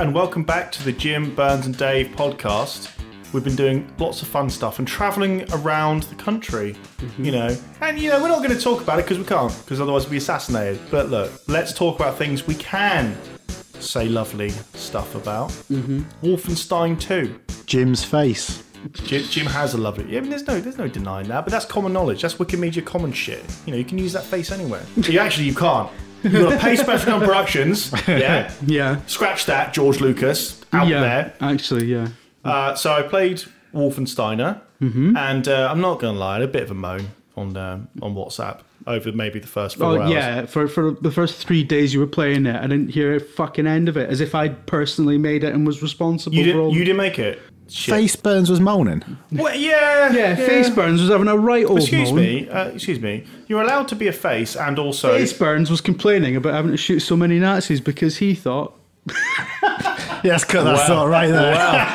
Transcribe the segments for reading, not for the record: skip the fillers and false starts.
and welcome back to the Jim, Burns and Dave podcast. We've been doing lots of fun stuff and travelling around the country, you know. And, you know, we're not going to talk about it because we can't, because otherwise we'll be assassinated. But look, let's talk about things we can say lovely stuff about. Wolfenstein 2. Jim's face. Jim has a lovely... Yeah, I mean, there's no denying that, but that's common knowledge. That's Wikimedia Commons shit. You know, you can use that face anywhere. You can't. You've got to pay Special Productions. Yeah. Yeah. Scratch that, George Lucas, out there. Actually, yeah. So I played Wolfensteiner, and I'm not going to lie, I had a bit of a moan on WhatsApp over maybe the first 4 hours. Yeah, for the first 3 days you were playing it, I didn't hear a fucking end of it, as if I'd personally made it and was responsible for all... You didn't make it? Shit. Face Burns was moaning. Well, yeah. Face Burns was having a right old Excuse moan. me. You're allowed to be a face and also... Face Burns was complaining about having to shoot so many Nazis because he thought... Yes, cut that thought right there. Wow,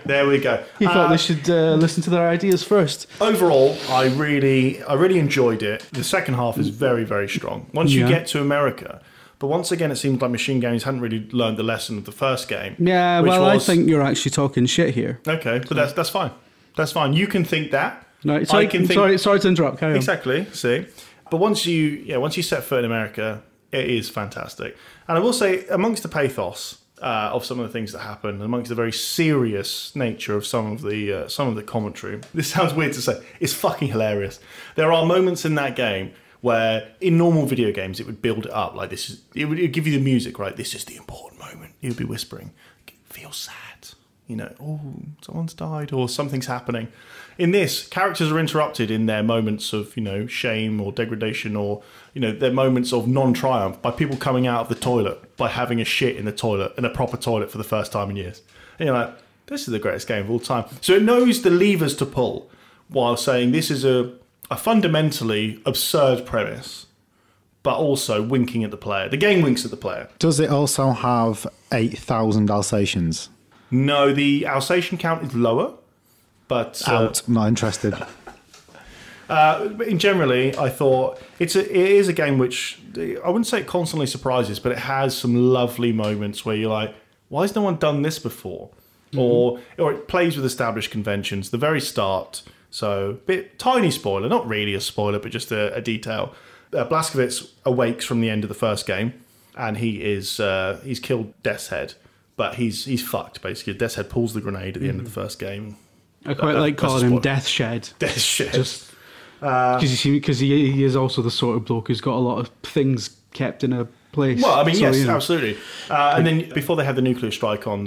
there we go. He thought they should listen to their ideas first. Overall, I really enjoyed it. The second half is very, very strong. Once you get to America... But once again, it seems like Machine Games hadn't really learned the lesson of the first game. Yeah, well, I think you're actually talking shit here. Okay, but that's fine. That's fine. You can think that. No, sorry to interrupt. Carry on. Exactly. See, but once you set foot in America, it is fantastic. And I will say, amongst the pathos of some of the things that happen, amongst the very serious nature of some of the commentary, this sounds weird to say, it's fucking hilarious. There are moments in that game where in normal video games it would build it up like this. It would give you the music, right? This is the important moment. You'd be whispering, feel sad, you know, oh, someone's died or something's happening. In this, characters are interrupted in their moments of, you know, shame or degradation, or, you know, their moments of non-triumph by people coming out of the toilet, by having a shit in the toilet, in a proper toilet for the first time in years. And you're like, this is the greatest game of all time. So it knows the levers to pull while saying this is a fundamentally absurd premise, but also winking at the player. The game winks at the player. Does it also have 8,000 Alsatians? No, the Alsatian count is lower, but... not interested. Generally, I thought it is a game which, I wouldn't say it constantly surprises, but it has some lovely moments where you're like, why has no one done this before? Or it plays with established conventions. The very start... So, tiny spoiler, not really a spoiler, but just a detail. Blazkowicz awakes from the end of the first game, and he's killed Death's Head, but he's fucked basically. Death's Head pulls the grenade at the end of the first game. I quite like calling him Death Shed. Death Shed, just because he is also the sort of bloke who's got a lot of things kept in a place. Well, I mean, so, yes, you know. absolutely. And then before they had the nuclear strike on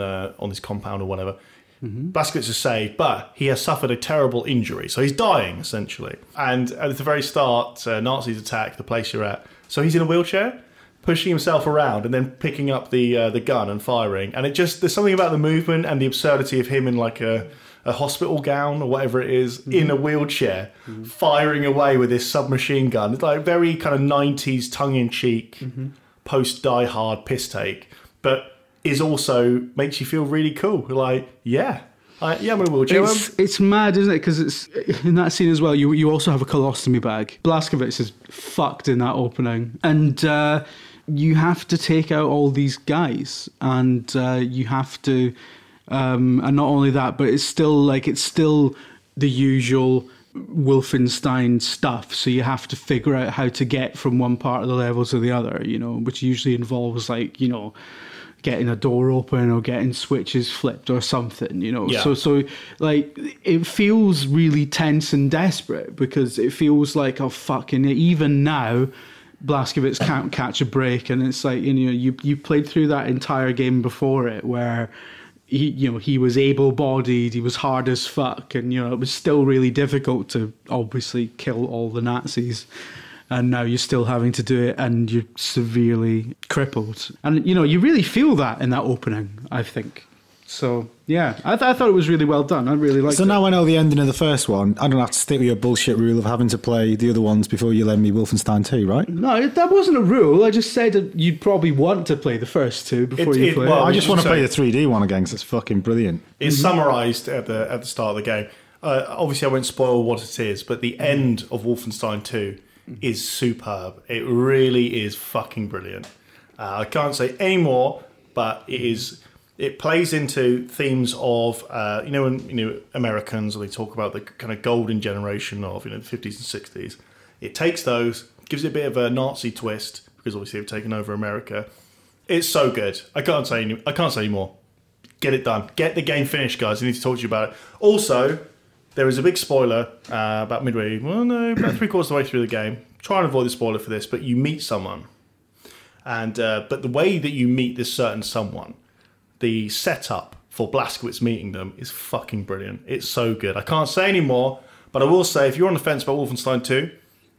this compound or whatever. Blazkowicz is saved, but he has suffered a terrible injury. So he's dying, essentially. And at the very start, Nazis attack the place you're at. So he's in a wheelchair, pushing himself around and then picking up the gun and firing. And there's something about the movement and the absurdity of him in like a hospital gown or whatever it is, in a wheelchair, firing away with this submachine gun. It's like very kind of 90s tongue-in-cheek, post-Die Hard piss take. But... is also makes you feel really cool. Like, I'm in a wheelchair. It's mad, isn't it? Because it's in that scene as well. You also have a colostomy bag. Blazkowicz is fucked in that opening, and you have to take out all these guys, and you have to, and not only that, but it's still the usual Wolfenstein stuff. So you have to figure out how to get from one part of the level to the other. You know, which usually involves getting a door open or getting switches flipped or something, you know. Yeah. So like it feels really tense and desperate because it feels like, oh fucking, even now Blazkowicz can't catch a break, and it's like, you know, you played through that entire game before it where he was able-bodied, he was hard as fuck, and you know it was still really difficult to obviously kill all the Nazis. And now you're still having to do it, and you're severely crippled. And, you know, you really feel that in that opening, I think. So, yeah, I thought it was really well done. I really liked it. So now I know the ending of the first one. I don't have to stick with your bullshit rule of having to play the other ones before you lend me Wolfenstein 2, right? No, that wasn't a rule. I just said that you'd probably want to play the first two before you play it. I just want to play the 3D one again because it's fucking brilliant. It's summarised at the start of the game. Obviously, I won't spoil what it is, but the end of Wolfenstein 2 is superb. It really is fucking brilliant. I can't say any more, but it plays into themes of when Americans, they talk about the kind of golden generation of the 50s and 60s. It takes those, gives it a bit of a Nazi twist because obviously they've taken over America. It's so good. I can't say any more. Get it done. Get the game finished, guys. I need to talk to you about it. Also, there is a big spoiler about midway. Well, no, about 3/4 of the way through the game. Try and avoid the spoiler for this, but you meet someone, and but the way that you meet this certain someone, the setup for Blazkowicz meeting them is fucking brilliant. It's so good. I can't say any more, but I will say if you're on the fence about Wolfenstein 2,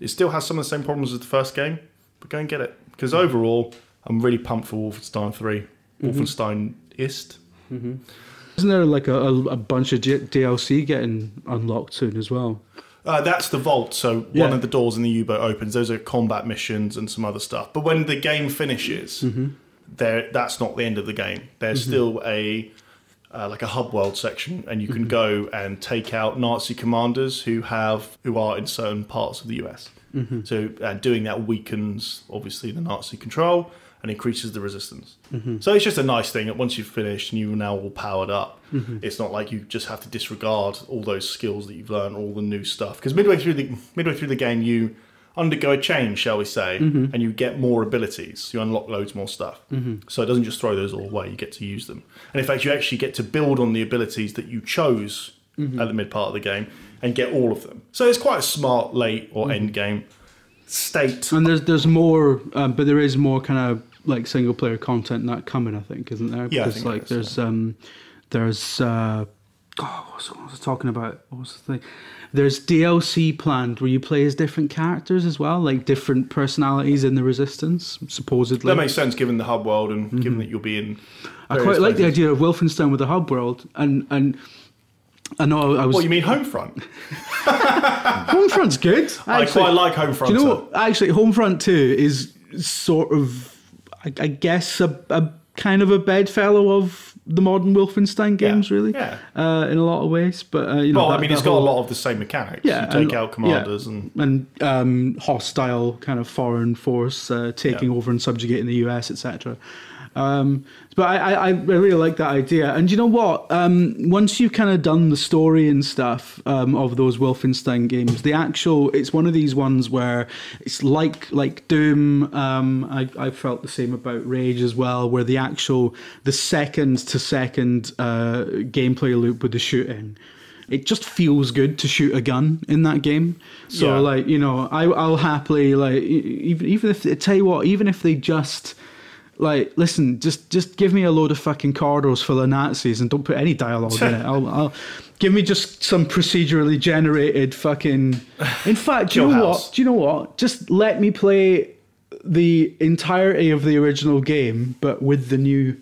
it still has some of the same problems as the first game, but go and get it because overall, I'm really pumped for Wolfenstein 3. Wolfenstein-ist. Isn't there like a bunch of DLC getting unlocked soon as well? That's the vault. So one of the doors in the U-boat opens. Those are combat missions and some other stuff. But when the game finishes, that's not the end of the game. There's still a hub world section, and you can go and take out Nazi commanders who are in certain parts of the US. So doing that weakens obviously the Nazi control and increases the resistance. So it's just a nice thing that once you've finished and you're now all powered up, it's not like you just have to disregard all those skills that you've learned, all the new stuff. Because midway through the game, you undergo a change, shall we say, and you get more abilities. You unlock loads more stuff. So it doesn't just throw those all away, you get to use them. And in fact, you actually get to build on the abilities that you chose at the mid part of the game and get all of them. So it's quite a smart late or end game state. And there's more, but there is more kind of like single player content and that coming, I think, isn't there? Yeah, because like there's what was I talking about? What was the thing? There's DLC planned where you play as different characters as well, like different personalities in the Resistance, supposedly. That makes sense given the hub world and given that you'll be in. I quite like the idea of Wolfenstein with the hub world, and I know I was. What, you mean Homefront? Homefront's good. I quite like Homefront. Do you know what? Actually, Homefront 2 is sort of, I guess, a kind of a bedfellow of the modern Wolfenstein games, really. Yeah. In a lot of ways, but it's got a lot of the same mechanics. Yeah, you take out commanders and hostile kind of foreign force taking over and subjugating the US, etc. But I really like that idea. And you know what? Once you've kind of done the story and stuff of those Wolfenstein games, it's one of these ones where it's like Doom. I felt the same about Rage as well, where the second to second gameplay loop with the shooting. It just feels good to shoot a gun in that game. So I'll happily even if tell you what, even if they just. Like, listen, just give me a load of fucking corridors full of Nazis and don't put any dialogue in it. I'll give me just some procedurally generated fucking. In fact, do you know what? Just let me play the entirety of the original game, but with the new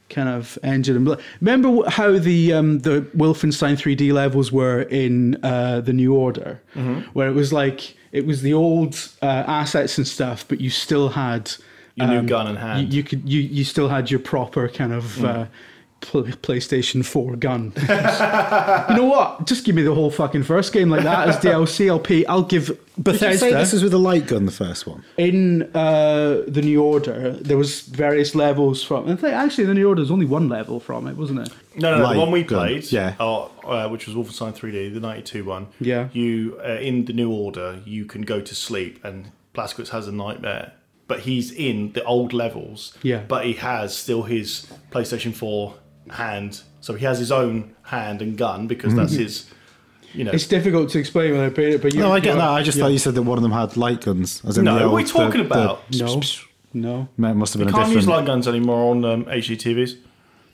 kind of engine. Remember how the Wolfenstein 3D levels were in the New Order, where it was the old assets and stuff, but you still had. Your new gun in hand. You still had your proper kind of PlayStation 4 gun. You know what? Just give me the whole fucking first game like that as DLC. I'll give Bethesda. Did you say this is with a light gun, the first one? In the New Order, there was various levels from. I think actually the New Order was only one level from it, wasn't it? No, the one we played, which was Wolfenstein 3D, the 92 one. Yeah. You in the New Order, you can go to sleep, and Blazkowicz has a nightmare. But he's in the old levels. Yeah. But he has still his PlayStation 4 hand. So he has his own hand and gun because that's his, It's difficult to explain when I played it, but no, I get that. I just thought you said that one of them had light guns. As in no, what are we talking about? No. It must have been you can't use light guns anymore on HD TVs.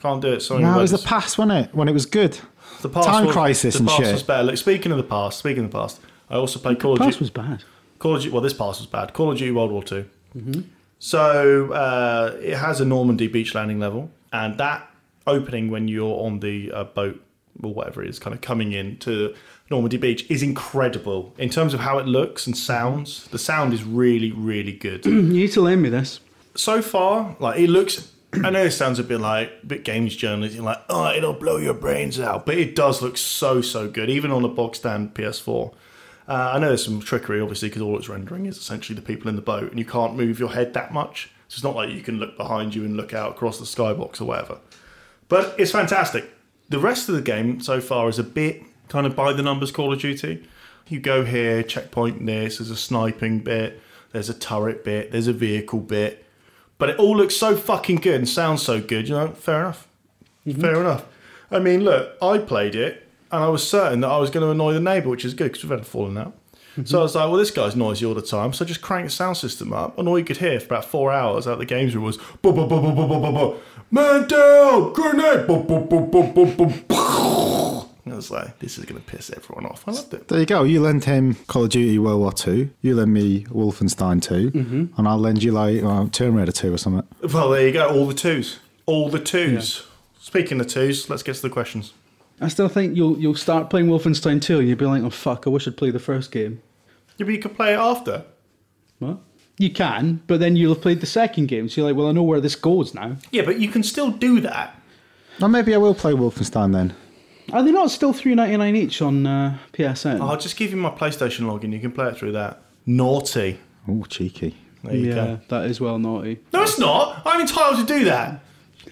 Can't do it. Sorry. No, it was the past, wasn't it? When it was good. The past Time Crisis and shit. The past was better. Look, speaking of the past, I also played Call of Duty. The past was bad. This past was bad. Call of Duty World War II. So it has a Normandy beach landing level, and that opening when you're on the boat or whatever it is, kind of coming in to Normandy Beach, is incredible in terms of how it looks and sounds. The sound is really, really good. You need to lend me this. So far, it looks. I know this sounds a bit games journalistic, it'll blow your brains out, but it does look so good, even on a box stand PS4. I know there's some trickery, obviously, because all it's rendering is essentially the people in the boat, and you can't move your head that much. So It's not like you can look behind you and look out across the skybox or whatever. But it's fantastic. The rest of the game so far is a bit kind of by the numbers Call of Duty. You go here, checkpoint this, there's a sniping bit, there's a turret bit, there's a vehicle bit. But it all looks so fucking good and sounds so good, fair enough. Mm-hmm. Fair enough. I mean, look, I played it and I was certain that I was going to annoy the neighbour, which is good because we've had a falling out. Mm-hmm. So I was like, well, this guy's noisy all the time. So I just cranked the sound system up, and all you could hear for about 4 hours out the games room was man down, grenade. And I was like, this is going to piss everyone off. I loved it. There you go. You lend him Call of Duty World War 2. You lend me Wolfenstein 2. Mm-hmm. And I'll lend you Tomb Raider 2 or something. Well, there you go. All the twos. All the twos. Yeah. Speaking of twos, let's get to the questions. I still think you'll start playing Wolfenstein 2 and you'll be like, oh fuck, I wish I'd played the first game. Yeah, but you could play it after. What? You can, but then you'll have played the second game, so you're like, well, I know where this goes now. Yeah, but you can still do that. Well, maybe I will play Wolfenstein then. Are they not still $3.99 each on PSN? I'll just give you my PlayStation login. You can play it through that. Naughty. Oh, cheeky. There you go. That is well naughty. No, it's not. I'm entitled to do that.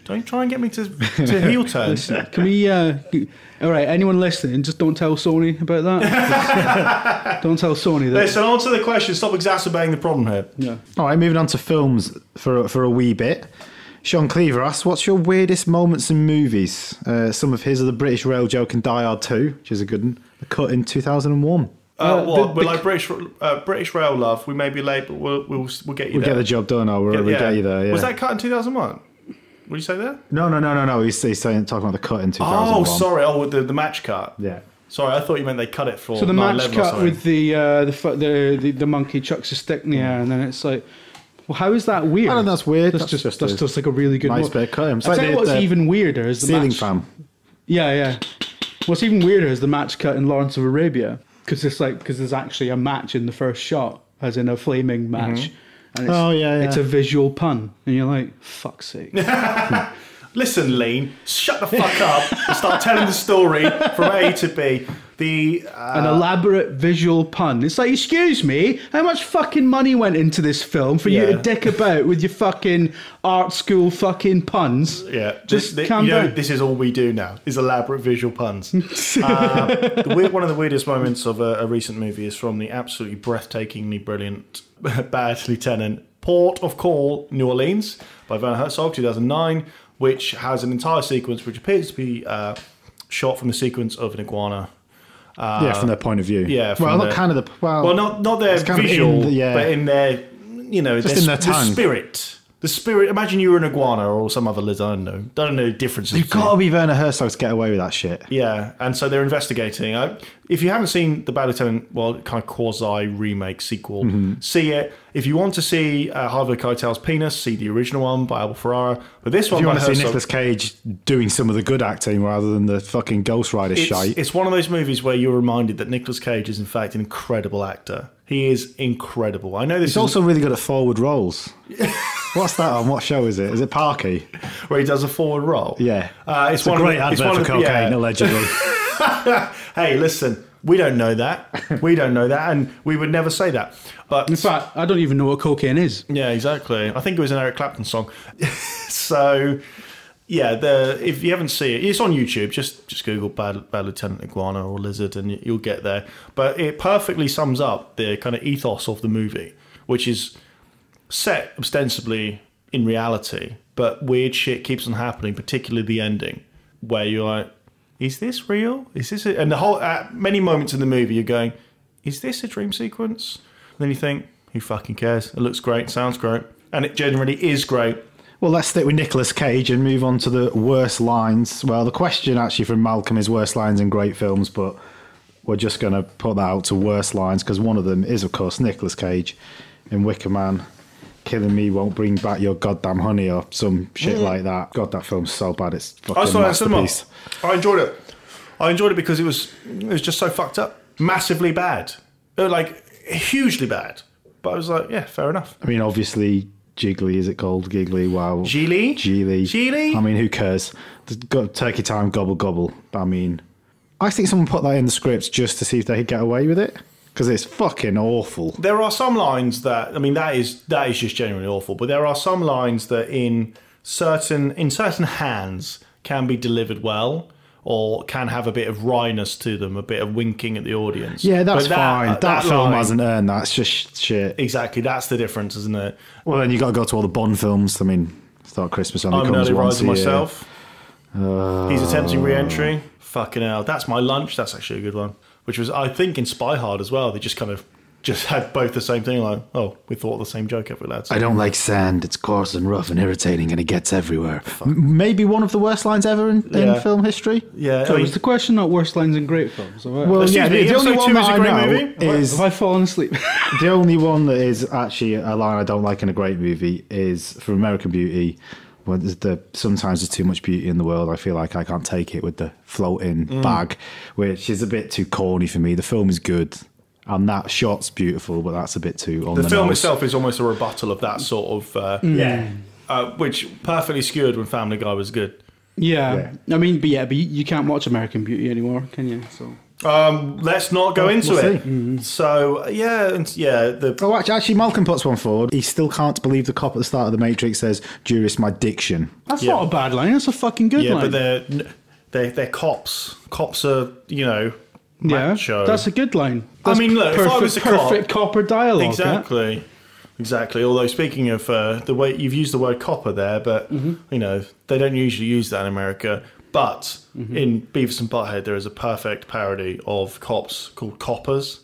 Don't try and get me to heel turn. Listen, can we... all right, anyone listening, just don't tell Sony about that. Don't tell Sony that. Listen, answer the question. Stop exacerbating the problem here. Yeah. All right, moving on to films for a wee bit. Sean Cleaver asks, what's your weirdest moments in movies? Some of his are the British Rail joke in Die Hard 2, which is a good one. The cut in 2001. We're like British Rail love. We may be late, but we'll get you there. We'll get the job done, or we'll get you there. Yeah. Was that cut in 2001? What did you say there? No. He's talking about the cut in 2001. Oh, sorry. Oh, the match cut. Yeah. Sorry, I thought you meant they cut it for. So the match cut with the monkey chucks a stick in the air, and then it's like, well, how is that weird? I don't know, that's weird. That's just like a really good nice bit of cut. I tell you what's even weirder is the ceiling match. fan. Yeah. What's even weirder is the match cut in Lawrence of Arabia, because there's actually a match in the first shot, as in a flaming match. Mm-hmm. And it's a visual pun, and you're like, fuck's sake. Listen, Lean, shut the fuck up and start telling the story from A to B. An elaborate visual pun. It's like, excuse me, how much fucking money went into this film for you to dick about with your fucking art school fucking puns? Yeah, just calm down. This is all we do now, is elaborate visual puns. One of the weirdest moments of a recent movie is from the absolutely breathtakingly brilliant Bad Lieutenant, Port of Call, New Orleans, by Werner Herzog, 2009, which has an entire sequence which appears to be shot from the sequence of an iguana. From their point of view. Yeah. Not their visual, but in their, just in their tongue. Spirit. The spirit. Imagine you were an iguana or some other lizard. I don't know the differences. You've got to be Werner Herzog to get away with that shit. Yeah, and so they're investigating. If you haven't seen the Bad Lieutenant, kind of quasi remake sequel, see it. If you want to see Harvey Keitel's penis, see the original one by Abel Ferrara. But this one, if you want to see Nicolas Cage doing some of the good acting rather than the fucking Ghost Rider shite. It's one of those movies where you're reminded that Nicolas Cage is in fact an incredible actor. He is incredible. I know this. He's also really good at forward rolls. What's that on? What show is it? Is it Parky? Where he does a forward roll? Yeah. It's a great advert for cocaine, allegedly. Hey, listen, we don't know that. And we would never say that. But in fact, I don't even know what cocaine is. Yeah, exactly. I think it was an Eric Clapton song. So, yeah, if you haven't seen it, it's on YouTube. Just Google Bad Lieutenant Iguana or Lizard and you'll get there. But it perfectly sums up the kind of ethos of the movie, which is set ostensibly in reality, but weird shit keeps on happening, particularly the ending, where you're like, is this real? Is this it? And the whole many moments in the movie you're going, is this a dream sequence? And then you think, who fucking cares? It looks great, sounds great, and it generally is great. Well, let's stick with Nicolas Cage and move on to the worst lines. Well, the question actually from Malcolm is worst lines in great films, but we're just going to put that out to worst lines because one of them is, of course, Nicolas Cage in Wicker Man. Killing me won't bring back your goddamn honey or some shit like that. God, that film's so bad. It's fucking masterpiece. I enjoyed it. I enjoyed it because it was just so fucked up. Massively bad. Like, hugely bad. But I was like, yeah, fair enough. I mean, obviously, Jiggly, is it called? Giggly, wow. Geely? Geely? I mean, who cares? Turkey time, gobble, gobble. I mean, I think someone put that in the script just to see if they could get away with it. because it's fucking awful. There are some lines that, I mean, that is just genuinely awful. But there are some lines that in certain hands can be delivered well, or can have a bit of wryness to them, a bit of winking at the audience. Yeah, that's fine. That film line, hasn't earned that. It's just shit. Exactly, that's the difference, isn't it? Well, then you got to go to all the Bond films. I mean, Start Christmas only I'm an comes early once riser a year. myself. He's attempting re-entry. Fucking hell, that's my lunch. That's actually a good one. Which was, I think, in Spy Hard as well. They just kind of had both the same thing. Like, oh, we thought the same joke every lad. I don't like sand. It's coarse and rough and irritating, and it gets everywhere. Maybe one of the worst lines ever in film history. Yeah. So is the question not worst lines in great films? Well, yeah, the only one that I know is... Have I fallen asleep? The only one that is actually a line I don't like in a great movie is from American Beauty. When sometimes there's too much beauty in the world, I feel like I can't take it with the floating bag, which is a bit too corny for me. The film is good, and that shot's beautiful, but that's a bit too on the film nose. itself is almost a rebuttal of that sort of which perfectly skewered when Family Guy was good. Yeah. I mean, but you can't watch American Beauty anymore, can you? So. Let's not go into it. So Actually, Malcolm puts one forward. He still can't believe the cop at the start of The Matrix says, "Jurist, my diction." That's not a bad line. That's a fucking good line. Yeah, but they're cops. Cops are, macho. That's a good line. That's look, if I was a cop, perfect copper dialogue. Exactly. Yeah? Exactly. Although speaking of the way you've used the word copper there, but they don't usually use that in America. But in Beavis and Butthead, there is a perfect parody of cops called Coppers.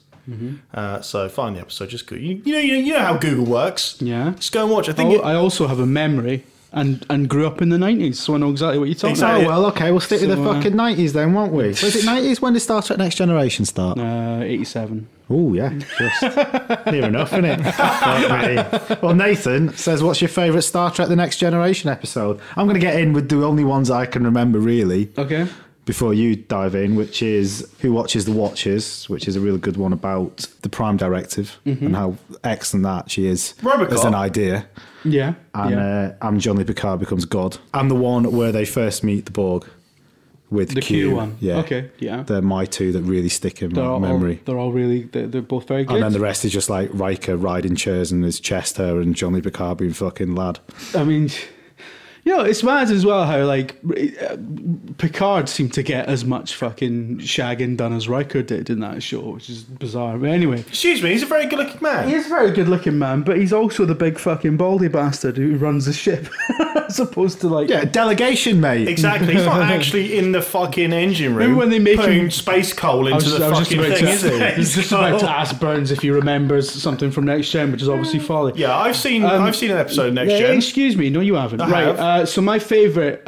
So find the episode. Just good. You know how Google works. Yeah. Just go and watch. I also have a memory and grew up in the 90s, so I know exactly what you're talking about. Oh, well, okay, we'll stick with the fucking 90s then, won't we? Was it 90s? When did Star Trek Next Generation start? 87. Oh, yeah. Just near enough, isn't it? Well, Nathan says, what's your favourite Star Trek The Next Generation episode? I'm going to get in with the only ones I can remember, really. Okay. Before you dive in, which is Who Watches the Watchers, which is a really good one about the Prime Directive and how excellent that actually is as an idea. Yeah. And I'm John Lee Picard becomes God. And the one where they first meet the Borg with the Q one. Yeah. Okay, yeah. They're my two that really stick in my memory. They're all really, they're both very good. And then the rest is just like Riker riding chairs and his chest hair and John Lee Picard being fucking lad. I mean... it's mad as well how, Picard seemed to get as much fucking shagging done as Riker did in that show, which is bizarre. But anyway. Excuse me, he's a very good-looking man. He is a very good-looking man, but he's also the big fucking baldy bastard who runs the ship. As opposed to, Yeah, delegation, mate. Exactly. He's not actually in the fucking engine room when they make putting space coal into the fucking thing, is he? I was just about to ask Burns if he remembers something from Next Gen, which is obviously folly. Yeah, I've seen an episode of Next Gen. Excuse me, no, you haven't. So my favourite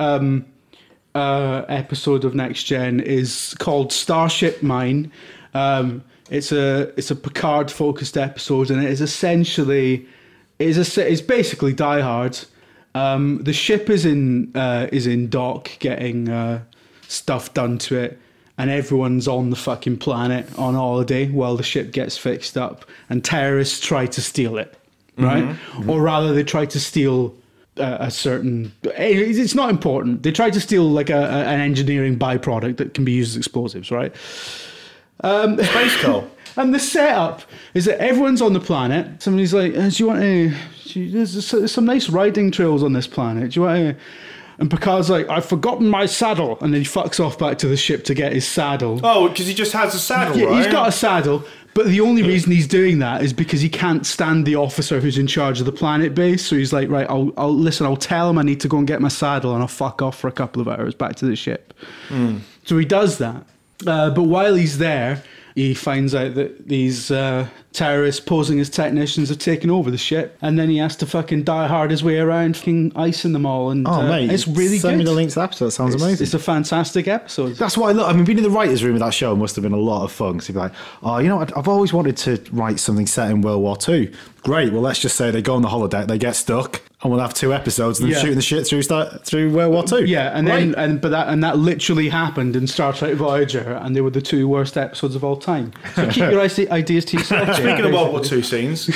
episode of Next Gen is called Starship Mine. It's a Picard focused episode, and it is essentially it's basically Die Hard. The ship is in dock getting stuff done to it, and everyone's on the fucking planet on holiday while the ship gets fixed up, and terrorists try to steal it, right? Or rather, they try to steal a certain... It's not important. They try to steal an engineering byproduct that can be used as explosives, right? Space coal. And the setup is that everyone's on the planet. Somebody's like, do you want to... There's some nice riding trails on this planet. Do you want to... And Picard's like, I've forgotten my saddle. And then he fucks off back to the ship to get his saddle. Oh, because he just has a saddle, yeah, right? He's got a saddle. But the only reason he's doing that is because he can't stand the officer who's in charge of the planet base. So he's like, right, I'll tell him I need to go and get my saddle and I'll fuck off for a couple of hours back to the ship. So he does that. But while he's there, he finds out that these terrorists posing as technicians have taken over the ship, and then he has to fucking die hard his way around, fucking icing them all. And mate, it's really send good. me the link to the episode. That sounds amazing. It's a fantastic episode. That's what I love. I mean, being in the writers' room of that show must have been a lot of fun. So you'd be like, oh, you know what? I've always wanted to write something set in World War II. Great. Well, let's just say they go on the holodeck, they get stuck, and we'll have 2 episodes of them shooting the shit through World War II. Yeah, and right. then that literally happened in Star Trek Voyager, and they were the 2 worst episodes of all time. So keep your ideas to yourself. Speaking of World War II scenes,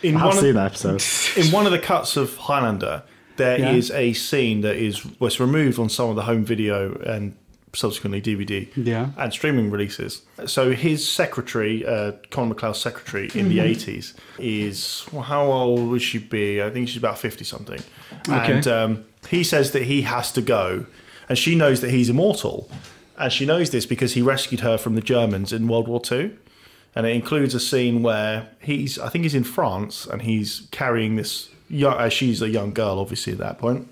I've seen that episode. In one of the cuts of Highlander, there is a scene that was removed on some of the home video and subsequently DVD Yeah. and streaming releases. So his secretary, Colin McLeod's secretary in the 80s, is, well, how old would she be? I think she's about 50-something. Okay. And he says that he has to go, and she knows that he's immortal. And she knows this because he rescued her from the Germans in World War II. And it includes a scene where I think he's in France, and he's carrying this, she's a young girl, obviously, at that point.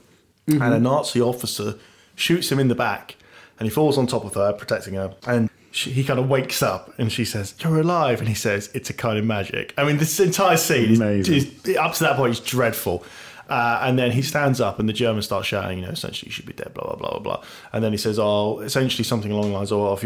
And a Nazi officer shoots him in the back, and he falls on top of her, protecting her. And he kind of wakes up, and she says, "You're alive." And he says, "It's a kind of magic." I mean, this entire scene is up to that point, is dreadful. And then he stands up, and the Germans start shouting, essentially, you should be dead, blah, blah, blah, blah, blah. And then he says, essentially something along the lines of,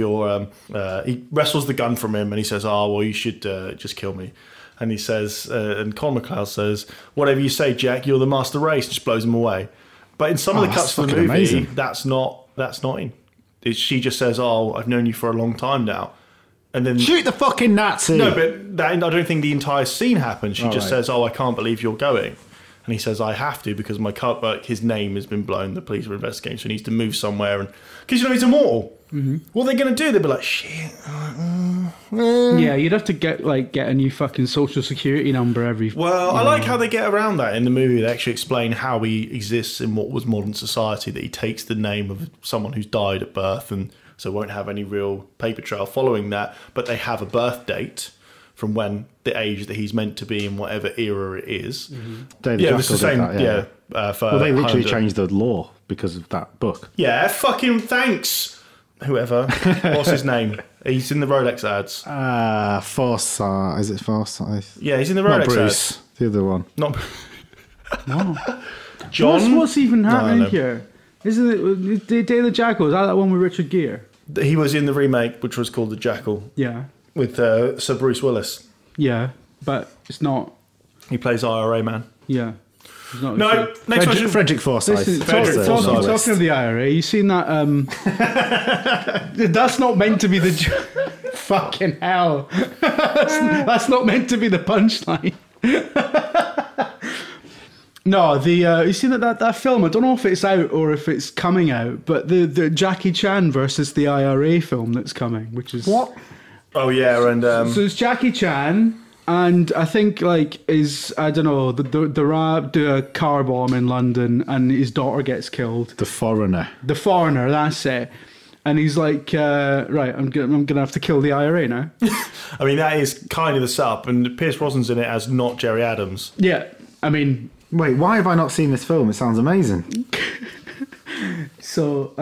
he wrestles the gun from him, and he says, well, you should just kill me. And he says, and Colin McLeod says, "Whatever you say, Jack, you're the master race," just blows him away. But in some of the cuts of the movie, amazing. that's not in. She just says, "I've known you for a long time now." And then shoot the fucking Nazi. No, but I don't think the entire scene happens. She just says, "I can't believe you're going." And he says, "I have to because his name has been blown. The police are investigating, so he needs to move somewhere." And because he's immortal, what are they going to do? They'll be like, "Shit." Yeah, you'd have to get a new fucking social security number every. Well, I like how they get around that in the movie. They actually explain how he exists in what was modern society. That he takes the name of someone who's died at birth, and so won't have any real paper trail following that. But they have a birth date from when the age that he's meant to be in whatever era it is. David it's the same. They literally changed the law because of that book. Yeah, fucking thanks. Whoever, what's his name? He's in the Rolex ads. Forsyth. Is it Forsyth? Yeah, he's in the Rolex Not Bruce, ads. the other one. Not No. John. What's even happening here? Isn't it the Day of the Jackal? Is that one with Richard Gere? He was in the remake, which was called The Jackal. Yeah. With Sir Bruce Willis. Yeah, but it's not. He plays IRA man. Yeah. It's not No, next question. Frederick Forsyth. Listen, talking of the IRA, you seen that? That's not meant to be the. Fucking hell. That's not meant to be the punchline. No, you see that film? I don't know if it's out or if it's coming out, but the Jackie Chan versus the IRA film that's coming, which is what? Oh yeah, and so it's Jackie Chan, and I think do a car bomb in London, and his daughter gets killed. The Foreigner, that's it. And he's like, right, I'm gonna have to kill the IRA now. I mean, that is kind of the setup, and Pierce Brosnan's in it as not Jerry Adams. Yeah, I mean, wait, why have I not seen this film? It sounds amazing. So,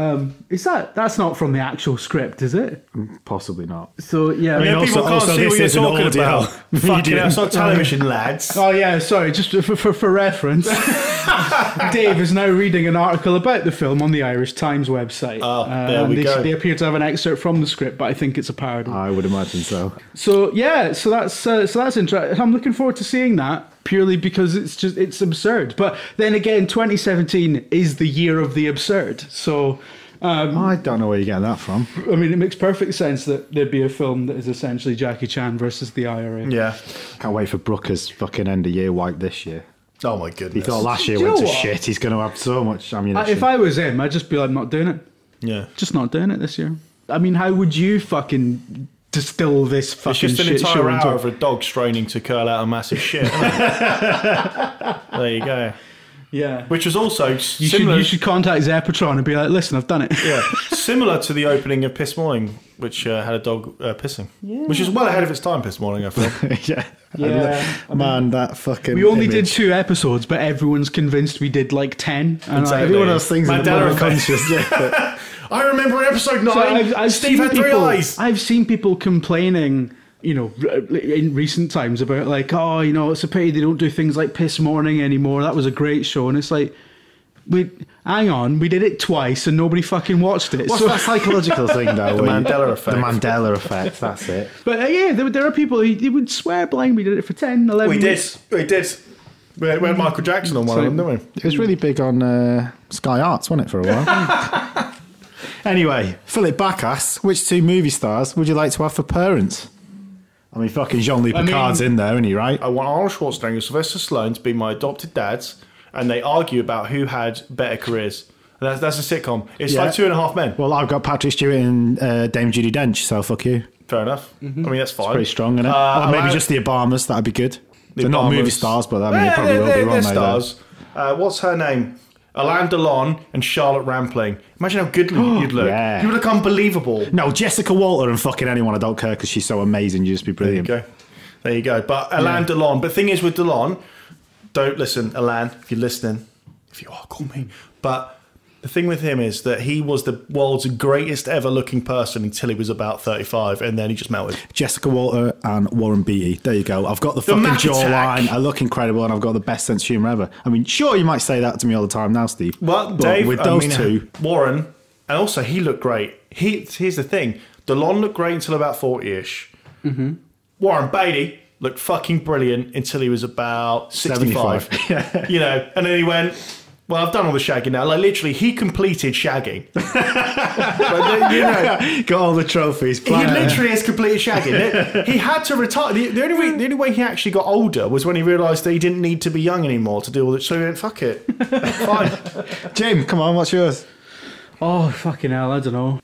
that's not from the actual script, is it? Possibly not. So, yeah. I mean, people can't see what you're talking about. Fucking hell, it's not television, lads. Oh, yeah, sorry, just for reference. Dave is now reading an article about the film on the Irish Times website. Oh, there we go. They appear to have an excerpt from the script, but I think it's a parody. I would imagine so. So, yeah, so that's interesting. I'm looking forward to seeing that. Purely because it's absurd. But then again, 2017 is the year of the absurd. So I don't know where you're getting that from. I mean, it makes perfect sense that there'd be a film that is essentially Jackie Chan versus the IRA. Yeah. Can't wait for Brooker's fucking end of year wipe this year. Oh my goodness. He thought last year went to shit. He's going to have so much ammunition. If I was him, I'd just be like, I'm not doing it. Yeah. Just not doing it this year. I mean, how would you fucking distill this fucking shit? It's just an entire show hour of a dog straining to curl out a massive shit. There you go. Yeah. Which was also similar. You should contact Zepatron and be like, listen, I've done it. Yeah. Similar to the opening of Piss Morning, which had a dog pissing. Yeah. Which is well ahead of its time, Piss Morning, I feel. Yeah. Man, that fucking we only did 2 episodes, but everyone's convinced we did like 10. And exactly. Everyone else thinks Mandela unconscious. Yeah. I remember episode 9. I've Steve had 3 eyes. I've seen people complaining, in recent times about like, oh, it's a pity they don't do things like Piss Morning anymore. That was a great show. And it's like, hang on, we did it twice and nobody fucking watched it. What's that psychological thing though? The Mandela effect. The Mandela effect, that's it. But there are people who would swear blind we did it for 10, 11 weeks. We did. We had Michael Jackson on one of them, didn't we? It was really big on Sky Arts, wasn't it, for a while? Anyway, Philip back asks, which 2 movie stars would you like to have for parents? I mean, fucking Jean-Luc Picard's in there, isn't he, right? I want Arnold Schwarzenegger and Sylvester Stallone to be my adopted dads, and they argue about who had better careers. That's a sitcom. It's Yeah. like Two and a Half Men. Well, I've got Patrick Stewart and Dame Judi Dench, so fuck you. Fair enough. I mean, that's fine. Pretty strong, isn't it? Or maybe just the Obamas, that'd be good. They're not movie stars, but I mean, it probably will be, won't they're they? stars. What's her name? Alain Delon and Charlotte Rampling. Imagine how good you'd look. Yeah. You would look unbelievable. No, Jessica Walter and fucking anyone, I don't care, because she's so amazing, you'd just be brilliant. There you go. But Alain Delon. But thing is with Delon, don't listen, Alain, if you're listening. If you are, call me. But the thing with him is that he was the world's greatest ever looking person until he was about 35, and then he just melted. Jessica Walter and Warren Beatty. There you go. I've got the fucking Mac jawline. Attack. I look incredible, and I've got the best sense of humour ever. I mean, sure, you might say that to me all the time now, Steve. Well, but Dave, with those two, Warren, and also he looked great. Here's the thing: Delon looked great until about 40ish. Warren Beatty looked fucking brilliant until he was about 65. 75. You know, and then he went, well, I've done all the shagging now. Like, literally, he completed shagging. But then, you know, got all the trophies. he literally has completed shagging. He had to retire. The only way he actually got older was when he realised that he didn't need to be young anymore to do all that. So he went, fuck it. Fine. Jim, come on, what's yours? Oh, fucking hell, I don't know.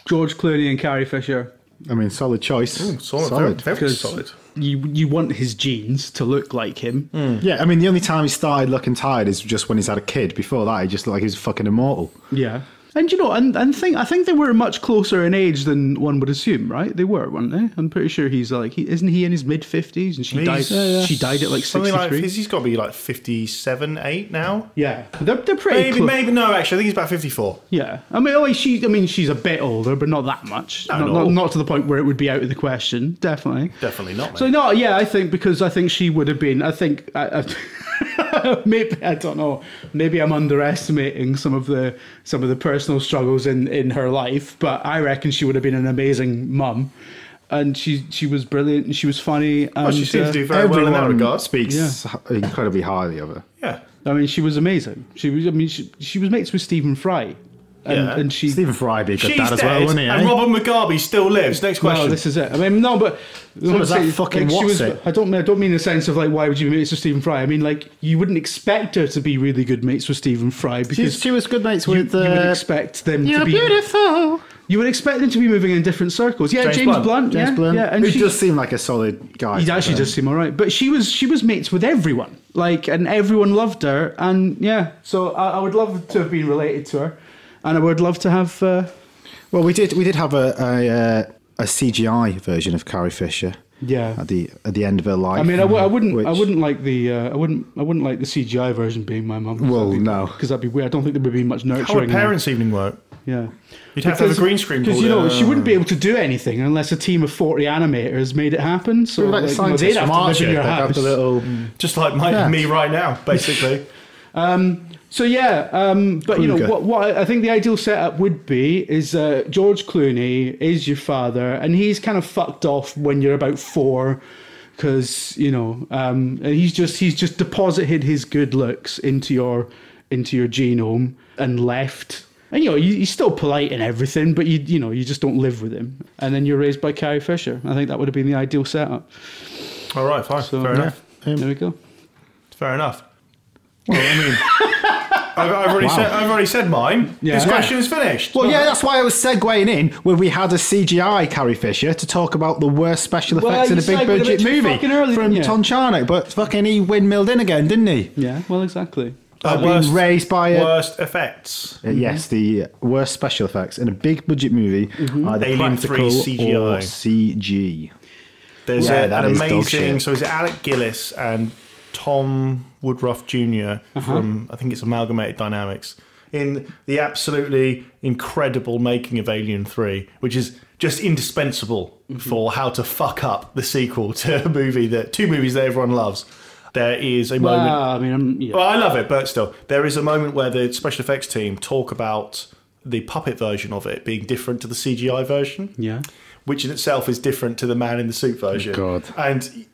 George Clooney and Carrie Fisher. I mean, solid choice. Solid. Very Because solid. you want his genes to look like him. Yeah, I mean, the only time he started looking tired is just when he's had a kid. Before that, he just looked like he was fucking immortal. Yeah. And you know, I think they were much closer in age than one would assume, right? They were, weren't they? I'm pretty sure he's like, isn't he in his mid-50s? And she died. She died at like 63. He's got to be like 57, 8 now. Yeah, they're pretty. Maybe no. Actually, I think he's about 54. Yeah, I mean, she's a bit older, but not that much. Not to the point where it would be out of the question. Definitely Definitely not. Mate. So no, yeah, I think she would have been. I think. Maybe I don't know. Maybe I'm underestimating some of the personal struggles in her life, but I reckon she would have been an amazing mum, and she was brilliant and she was funny. And she seems to do very well in that regard. Speaks incredibly highly of her. Yeah. I mean, she was amazing. She was mates with Stephen Fry. And she Stephen Fry be a good she's dad as dead, well, wasn't he? and Robert Mugabe still lives. Next question. No, this is it. I mean, no, but So was that fucking what's it? I don't mean in the sense of like, why would you be mates with Stephen Fry? I mean, like, you wouldn't expect her to be really good mates with Stephen Fry because She was good mates you with... would expect them You're to be beautiful. You would expect them to be moving in different circles. Yeah, James Blunt. James Blunt. Yeah, and Who does seem like a solid guy. he actually does seem all right. But she was mates with everyone, like, and everyone loved her. And yeah, so I would love to have been related to her, and I would love to have. Well, we did have a CGI version of Carrie Fisher. Yeah. At the end of her life. I mean, I wouldn't like the I wouldn't like the CGI version being my mum. Well, no, because that'd be weird. I don't think there would be much nurturing. How would parents' evening work? Yeah, you'd have to have a green screen. Because she wouldn't be able to do anything unless a team of 40 animators made it happen. So like they'd have to live in your house. Just like me right now, basically. So yeah, but you know what I think the ideal setup would be is George Clooney is your father, and he's kind of fucked off when you're about 4, because you know, and he's just deposited his good looks into your genome and left. And you know, he's still polite and everything, but you know, you just don't live with him. And then you're raised by Carrie Fisher. I think that would have been the ideal setup. All right, fine, so, fair enough. There we go. Fair enough. Well, I mean, I've already said mine. Yeah. This question is finished. Well, yeah, that's why I was segueing in where we had a CGI Carrie Fisher to talk about the worst special effects in a big budget movie from Tom Charnock, but fucking he windmilled in again, didn't he? Yeah, well, exactly. Being raised by worst effects. Yes, the worst special effects in a big budget movie, either Alien 3 practical CGI. or CG. There's that an is dog amazing. shit. So is it Alec Gillis and Tom Woodruff Jr. from, I think it's Amalgamated Dynamics, in the absolutely incredible making of Alien 3, which is just indispensable for how to fuck up the sequel to two movies that everyone loves. There is a moment. I mean, Well, I love it, but still, there is a moment where the special effects team talk about the puppet version of it being different to the CGI version. Yeah. Which in itself is different to the man in the suit version. God. And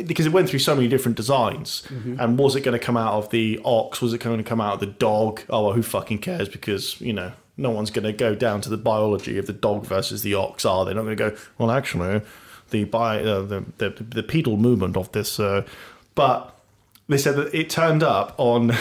because it went through so many different designs, and was it going to come out of the ox? Was it going to come out of the dog? Oh, well, who fucking cares? Because, you know, no one's going to go down to the biology of the dog versus the ox, are they? They're not going to go, well, actually, the pedal movement of this... but they said that it turned up on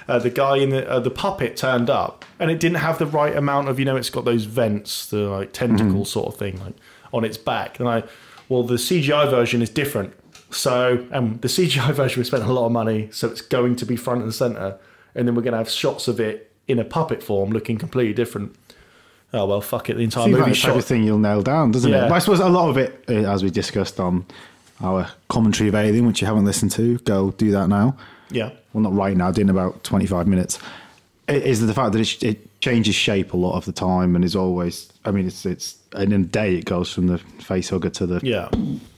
the guy in the puppet turned up, and it didn't have the right amount of, it's got those vents, the like tentacle sort of thing, like on its back. And the CGI version is different. So the CGI version, we spent a lot of money, so it's going to be front and center, and then we're going to have shots of it in a puppet form looking completely different. Oh well, fuck it. The entire Seems movie like the type of thing you'll nail down, doesn't it? But I suppose a lot of it, as we discussed on our commentary of Alien, which you haven't listened to, go do that now. Yeah. Well, not right now, do in about 25 minutes. It is the fact that it changes shape a lot of the time and is always. I mean, it's in a day it goes from the face hugger to the. Yeah.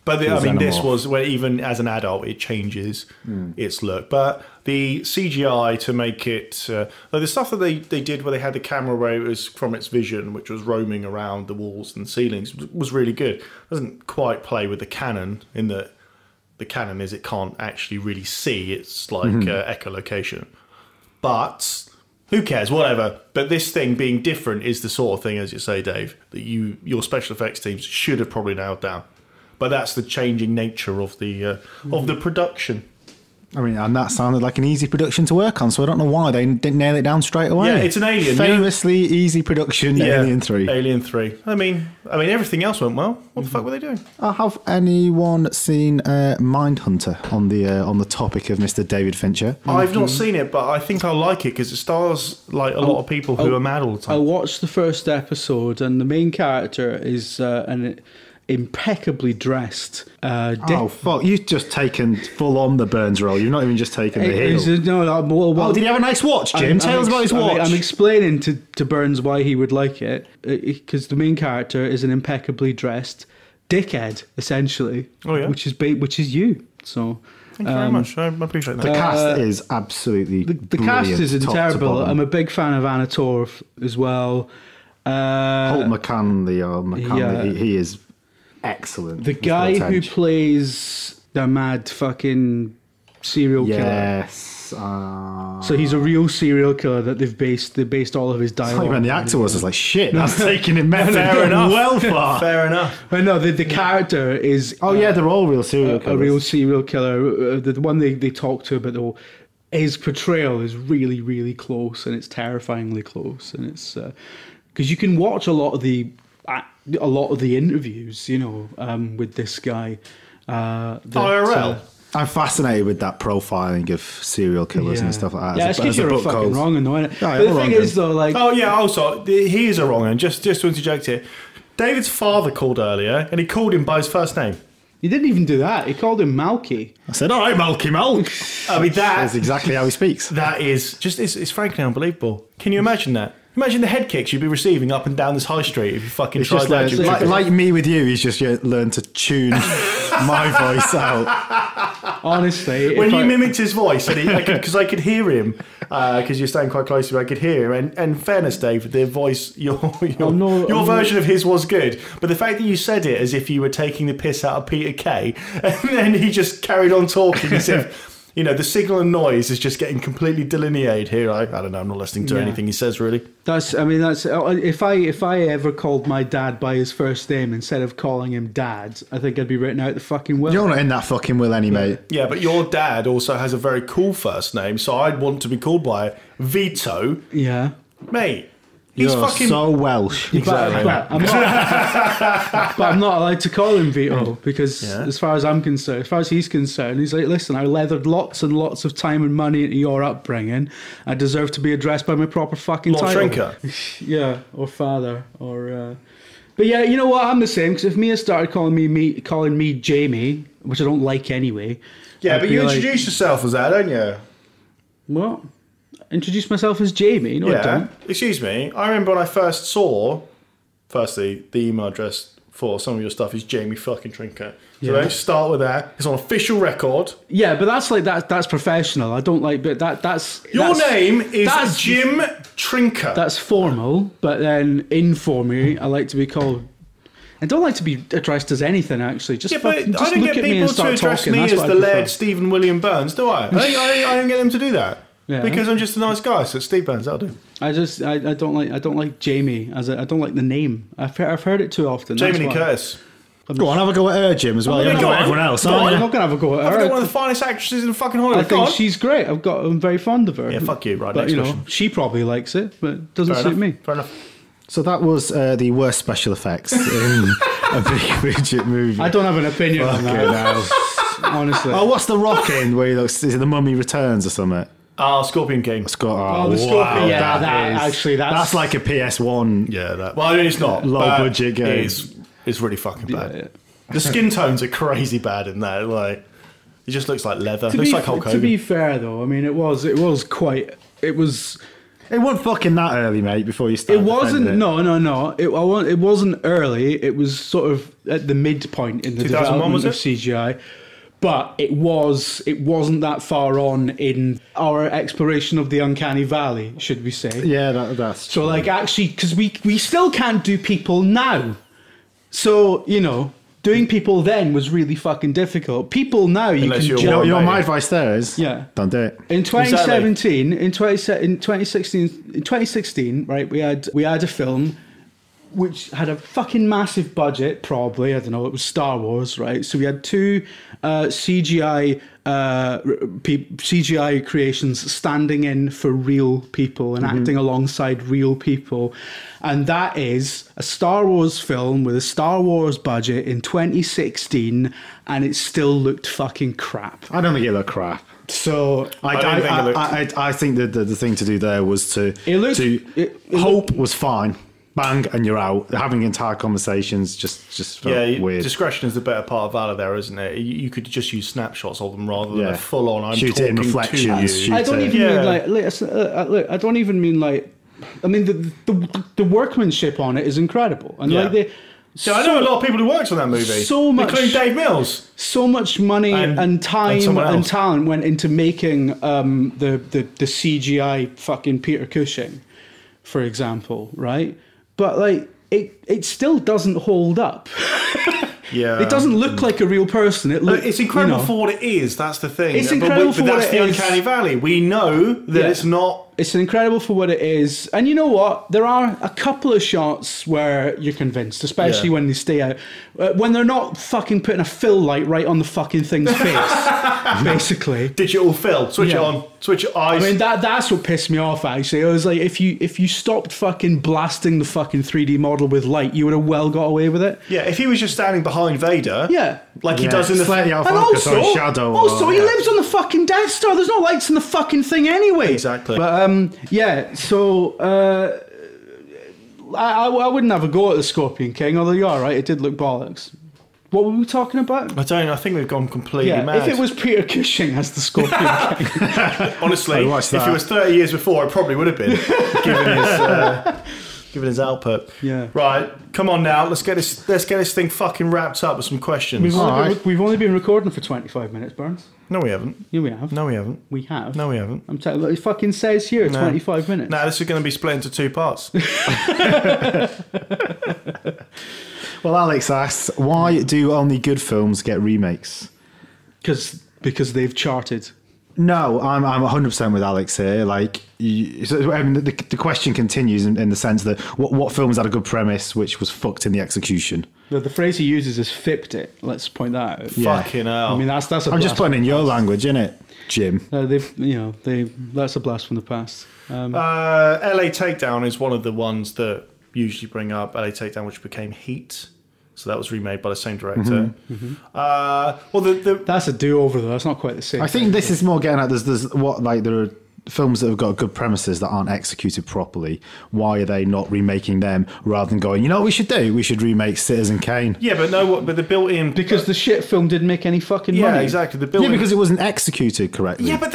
But this was where even as an adult it changes its look. But the CGI to make it, the stuff that they did where they had the camera where it was from its vision, which was roaming around the walls and ceilings, was really good. It doesn't quite play with the Canon in that the Canon is it can't actually really see. It's like echolocation. But who cares? Whatever. But this thing being different is the sort of thing, as you say, Dave, that your special effects teams should have probably nailed down. But that's the changing nature of the production. I mean, and that sounded like an easy production to work on, so I don't know why they didn't nail it down straight away. Yeah, it's an Alien. Famously easy production, Alien 3. Alien 3. I mean, everything else went well. What the fuck were they doing? Have anyone seen Mindhunter on the topic of Mr. David Fincher? I've not seen it, but I think I'll like it because it stars like a lot of people who are mad all the time. I watched the first episode, and the main character is an impeccably dressed oh fuck, you've just taken full on the Burns role. You've not even just taken the heel. Did he have a nice watch, Jim? Tell us about his watch. I'm explaining to Burns why he would like it, because the main character is an impeccably dressed dickhead, essentially. Oh yeah, which is you. So thank you very much. I appreciate that. The cast is absolutely the cast is terrible. I'm a big fan of Anna Torv as well. Holt McCann, he is excellent. The guy who plays the mad fucking serial killer. Yes. So he's a real serial killer that they based all of his dialogue. Like when the actor was like, shit, that's taking it fair enough. well far. Fair enough. But no, the character is. Oh yeah, they're all real serial killers. A real serial killer. The one they talk to about his portrayal is really, really close, and it's terrifyingly close, and it's because you can watch a lot of the interviews, with this guy. IRL. I'm fascinated with that profiling of serial killers and stuff like that. Yeah, it's because you're fucking wrong and knowing it. But the thing is, though, like... Oh, yeah, also, he is a wrong one. Just to interject here. David's father called earlier, and he called him by his first name. He didn't even do that. He called him Malky. I said, all right, Malky Malk. I mean, that's exactly how he speaks. That is just, it's frankly unbelievable. Can you imagine that? Imagine the head kicks you'd be receiving up and down this high street if you fucking tried that. Like me with you, he's just learned to tune my voice out. Honestly. When you mimicked his voice, because I could hear him, because you're staying quite close to me, I could hear him. And fairness, Dave, the voice, your version of his was good. But the fact that you said it as if you were taking the piss out of Peter Kay, and then he just carried on talking as if... the signal and noise is just getting completely delineated here. I don't know. I'm not listening to anything he says, really. That's if I ever called my dad by his first name instead of calling him Dad, I think I'd be written out the fucking will. You're not in that fucking will, mate. Yeah, but your dad also has a very cool first name, so I'd want to be called by Vito. Yeah, mate. He's fucking so Welsh. Exactly. But I'm not allowed to call him Vito because, as far as I'm concerned, as far as he's concerned, he's like, listen, I leathered lots and lots of time and money into your upbringing. I deserve to be addressed by my proper fucking title. Trinker. Yeah, or father, or. But yeah, you know what? I'm the same because if Mia started calling me Jamie, which I don't like anyway. Yeah, but you introduce yourself as that, don't you? What? Introduce myself as Jamie? No, I don't. Excuse me. I remember when I first saw, firstly, the email address for some of your stuff is Jamie fucking Trinker. So let's start with that. It's on official record. Yeah, but that's like that's professional. I don't like, but that's your name is Jim Trinker. That's formal, but then informally, I like to be called. I don't like to be addressed as anything, actually. Just but I don't get people to address me as the Laird Stephen William Burns, do I? I don't get them to do that. Yeah. Because I'm just a nice guy, so Steve Burns, that'll do. I don't like Jamie I don't like the name. I've heard it too often. Jamie Lee Curtis. Go on, have a go at her, Jim, as well. You're going to go at everyone else, I'm aren't you? not going to have a go at I've her. got one of the finest actresses in fucking Hollywood. I think she's great. I'm very fond of her. Yeah, fuck you. Right, But, next you know, question. she probably likes it, but it doesn't Fair suit enough. me. Fair enough. So that was the worst special effects in a big budget movie. I don't have an opinion on Fucking that. hell. Honestly. Oh, what's the rock in where he looks? Is it the Mummy Returns or something? Oh, Scorpion King. Scott. Oh, the Scorpion. Yeah, that's that's like a PS1 Yeah, that. Well, I mean, it's not low but budget game. It's really fucking bad. yeah. The skin tones are crazy bad in that. Like, it just looks like leather. To Looks be, like Hulk to Hogan. be fair, though, I mean, it was quite. It was. It wasn't fucking that early, mate. Before you started. It wasn't. defending it. No. It wasn't early. It was sort of at the midpoint in the 2001, was development of CGI. But it wasn't that far on in our exploration of the uncanny valley, should we say? Yeah, that's So, like, actually, because we still can't do people now. So, you know, doing people then was really fucking difficult. People now, you Unless can you're jump. Warren Your Beatty. my advice there is don't do it. In 2017, in 2016, right, we had a film which had a fucking massive budget, probably. I don't know, it was Star Wars, right? So we had two CGI creations standing in for real people and acting alongside real people. And that is a Star Wars film with a Star Wars budget in 2016, and it still looked fucking crap. I don't think it looked crap. So I think that the thing to do there was to hope was fine. Bang, and you're out. Having entire conversations just felt weird. Discretion is the better part of valor there, isn't it? You could just use snapshots of them rather than a full on. I'm Shoot it in talking reflections, to you. I don't even mean like. Look, I don't even mean like. I mean the workmanship on it is incredible, and like they. So I know a lot of people who worked on that movie, so much, including Dave Mills. So much money and time and talent went into making the CGI fucking Peter Cushing, for example, right? But like it still doesn't hold up. Yeah, it doesn't look like a real person. It's incredible for what it is. That's the thing. It's incredible for what it is. That's the uncanny valley. We know that it's not. It's incredible for what it is. And you know what? There are a couple of shots where you're convinced, especially when they stay out. When they're not fucking putting a fill light right on the fucking thing's face, basically. Digital fill. Switch it on. Switch your eyes. I mean, that's what pissed me off, actually. I was like, if you stopped fucking blasting the fucking 3D model with light, you would have well got away with it. Yeah, if he was just standing behind Vader. Yeah. Like he does in the... Slightly out And focus on shadow. Also, he lives on the fucking Death Star. There's no lights in the fucking thing anyway. Exactly. But so I wouldn't have a go at the Scorpion King, although you're right, it did look bollocks. What were we talking about? I think we've gone completely mad. If it was Peter Cushing as the Scorpion King. Honestly, if it was 30 years before, it probably would have been, given his output. Yeah. Right, come on now, let's get this thing fucking wrapped up with some questions. We've only been recording for 25 minutes, Burns. No, we haven't. Yeah, we have. No, we haven't. We have. No, we haven't. I'm telling you, it fucking says here 25 minutes. No, this is going to be split into two parts. Well, Alex asks, why do only good films get remakes? Because they've charted. No, I'm 100% with Alex here. Like, I mean, the question continues in the sense that what films had a good premise which was fucked in the execution? The phrase he uses is "fipped it." Let's point that out. Yeah. Fucking hell. I mean, that's a I'm just blast putting in your language, innit, Jim? that's a blast from the past. LA Takedown is one of the ones that usually bring up. LA Takedown, which became Heat. So that was remade by the same director. That's a do-over though. That's not quite the same. I think this is more getting at there are films that have got good premises that aren't executed properly. Why are they not remaking them rather than going, you know what we should do? We should remake Citizen Kane. Yeah, but the built-in... Because the shit film didn't make any fucking money. Yeah, exactly. The built-in... Yeah, because it wasn't executed correctly. Yeah, but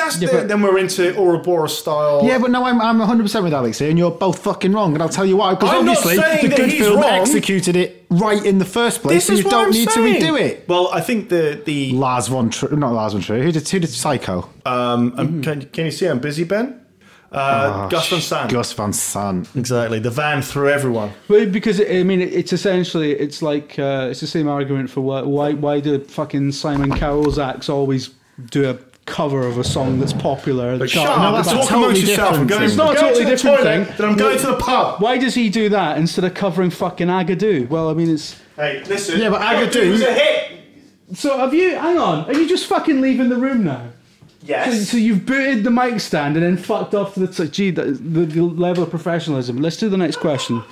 then we're into Ouroboros style... Yeah, but no, I'm 100% with Alex here, and you're both fucking wrong, and I'll tell you why. Because obviously the good film executed it right in the first place, so you don't need to redo it. Well, I think the not Lars von Trier. Who did Psycho? Can you see I'm busy, Ben? Gus Van Sant. Gus Van Sant. Exactly. The van threw everyone. Well, because it's essentially it's like it's the same argument for why do fucking Simon Cowell's acts always do a cover of a song that's popular? But shut up, that's talk amongst yourself. It's not a totally different thing. Then I'm going to the pub. Why does he do that instead of covering fucking Agadoo? Well, I mean, it's Hey, listen. Yeah, but Agadoo was a hit. So have you? Hang on. Are you just fucking leaving the room now? Yes. So you've booted the mic stand and then fucked off to the. Gee, the level of professionalism. Let's do the next question.